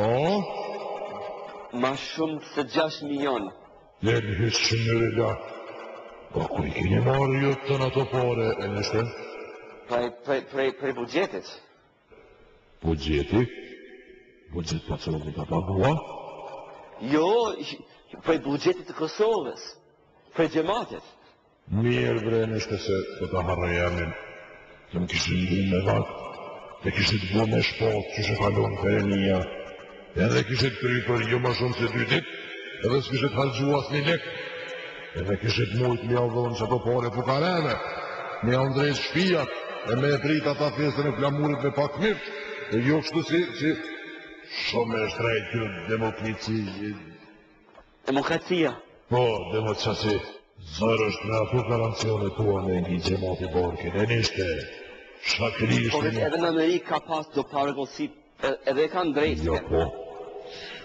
Ma shumë se 6 milion. Lërë hisë që njëre lakë. Pa ku I keni marrë ju të në ato pare, e nështë? Prej budgetit. Bugjeti? Bugjet pa që në të pagua? Jo, prej budgetit të Kosovës. Prej gjematit. Mirë bre nështë se të të harë jamin. Të më kishtë ndu me vakë. Të kishtë të bu me shpatë që që kalon Perenia. Edhe kishtë të kry për jo ma shumë se 2 dit. Edhe s'kishtë të hargjua s'ni lek. Edhe kishtë të mujtë me avdhonë që të pare pukarene. Me andrejt shpijat. E me drita ta festën e flamurit me pak mirë. E jo kështu si shumë e shtrejt kjo demokraci. Demokracia. Po, demokraci. Zërë është me ato garancione tua me ngi gjemati borke. E nishte, shakrisht... Po veç edhe në Amerikë ka pas do paragosi, edhe kanë drejtë. Jo, po.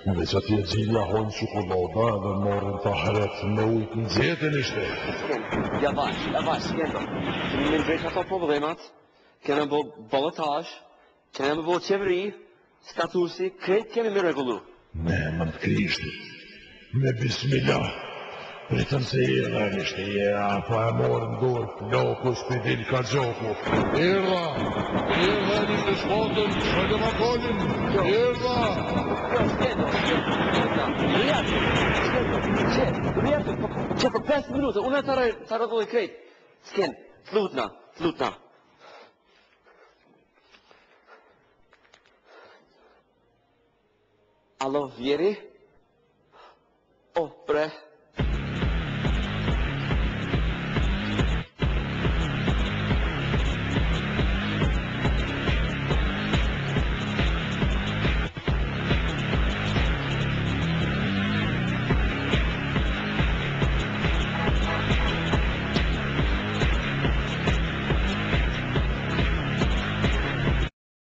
Në që ati e gjilja hojnë shukolada edhe morën të heret me ujtë në gjetën ishte. Javash, skendo. Kemi me drejtë ato problemat, kemi bo balotaj, kemi bo qeveri, statursi, kretë kemi me regullu. Me më të krishti, me bismillah. Pritëm se I edhe nishte, pa e morën dorë, loku s'pidin ka gjoku. Irra nishte shpotën, shpëtë ma kolin, irra! Që për 5 minutë, unë e të rëdhoj krejt. Sken, t'lutna. Alo, vjeri? O, bre.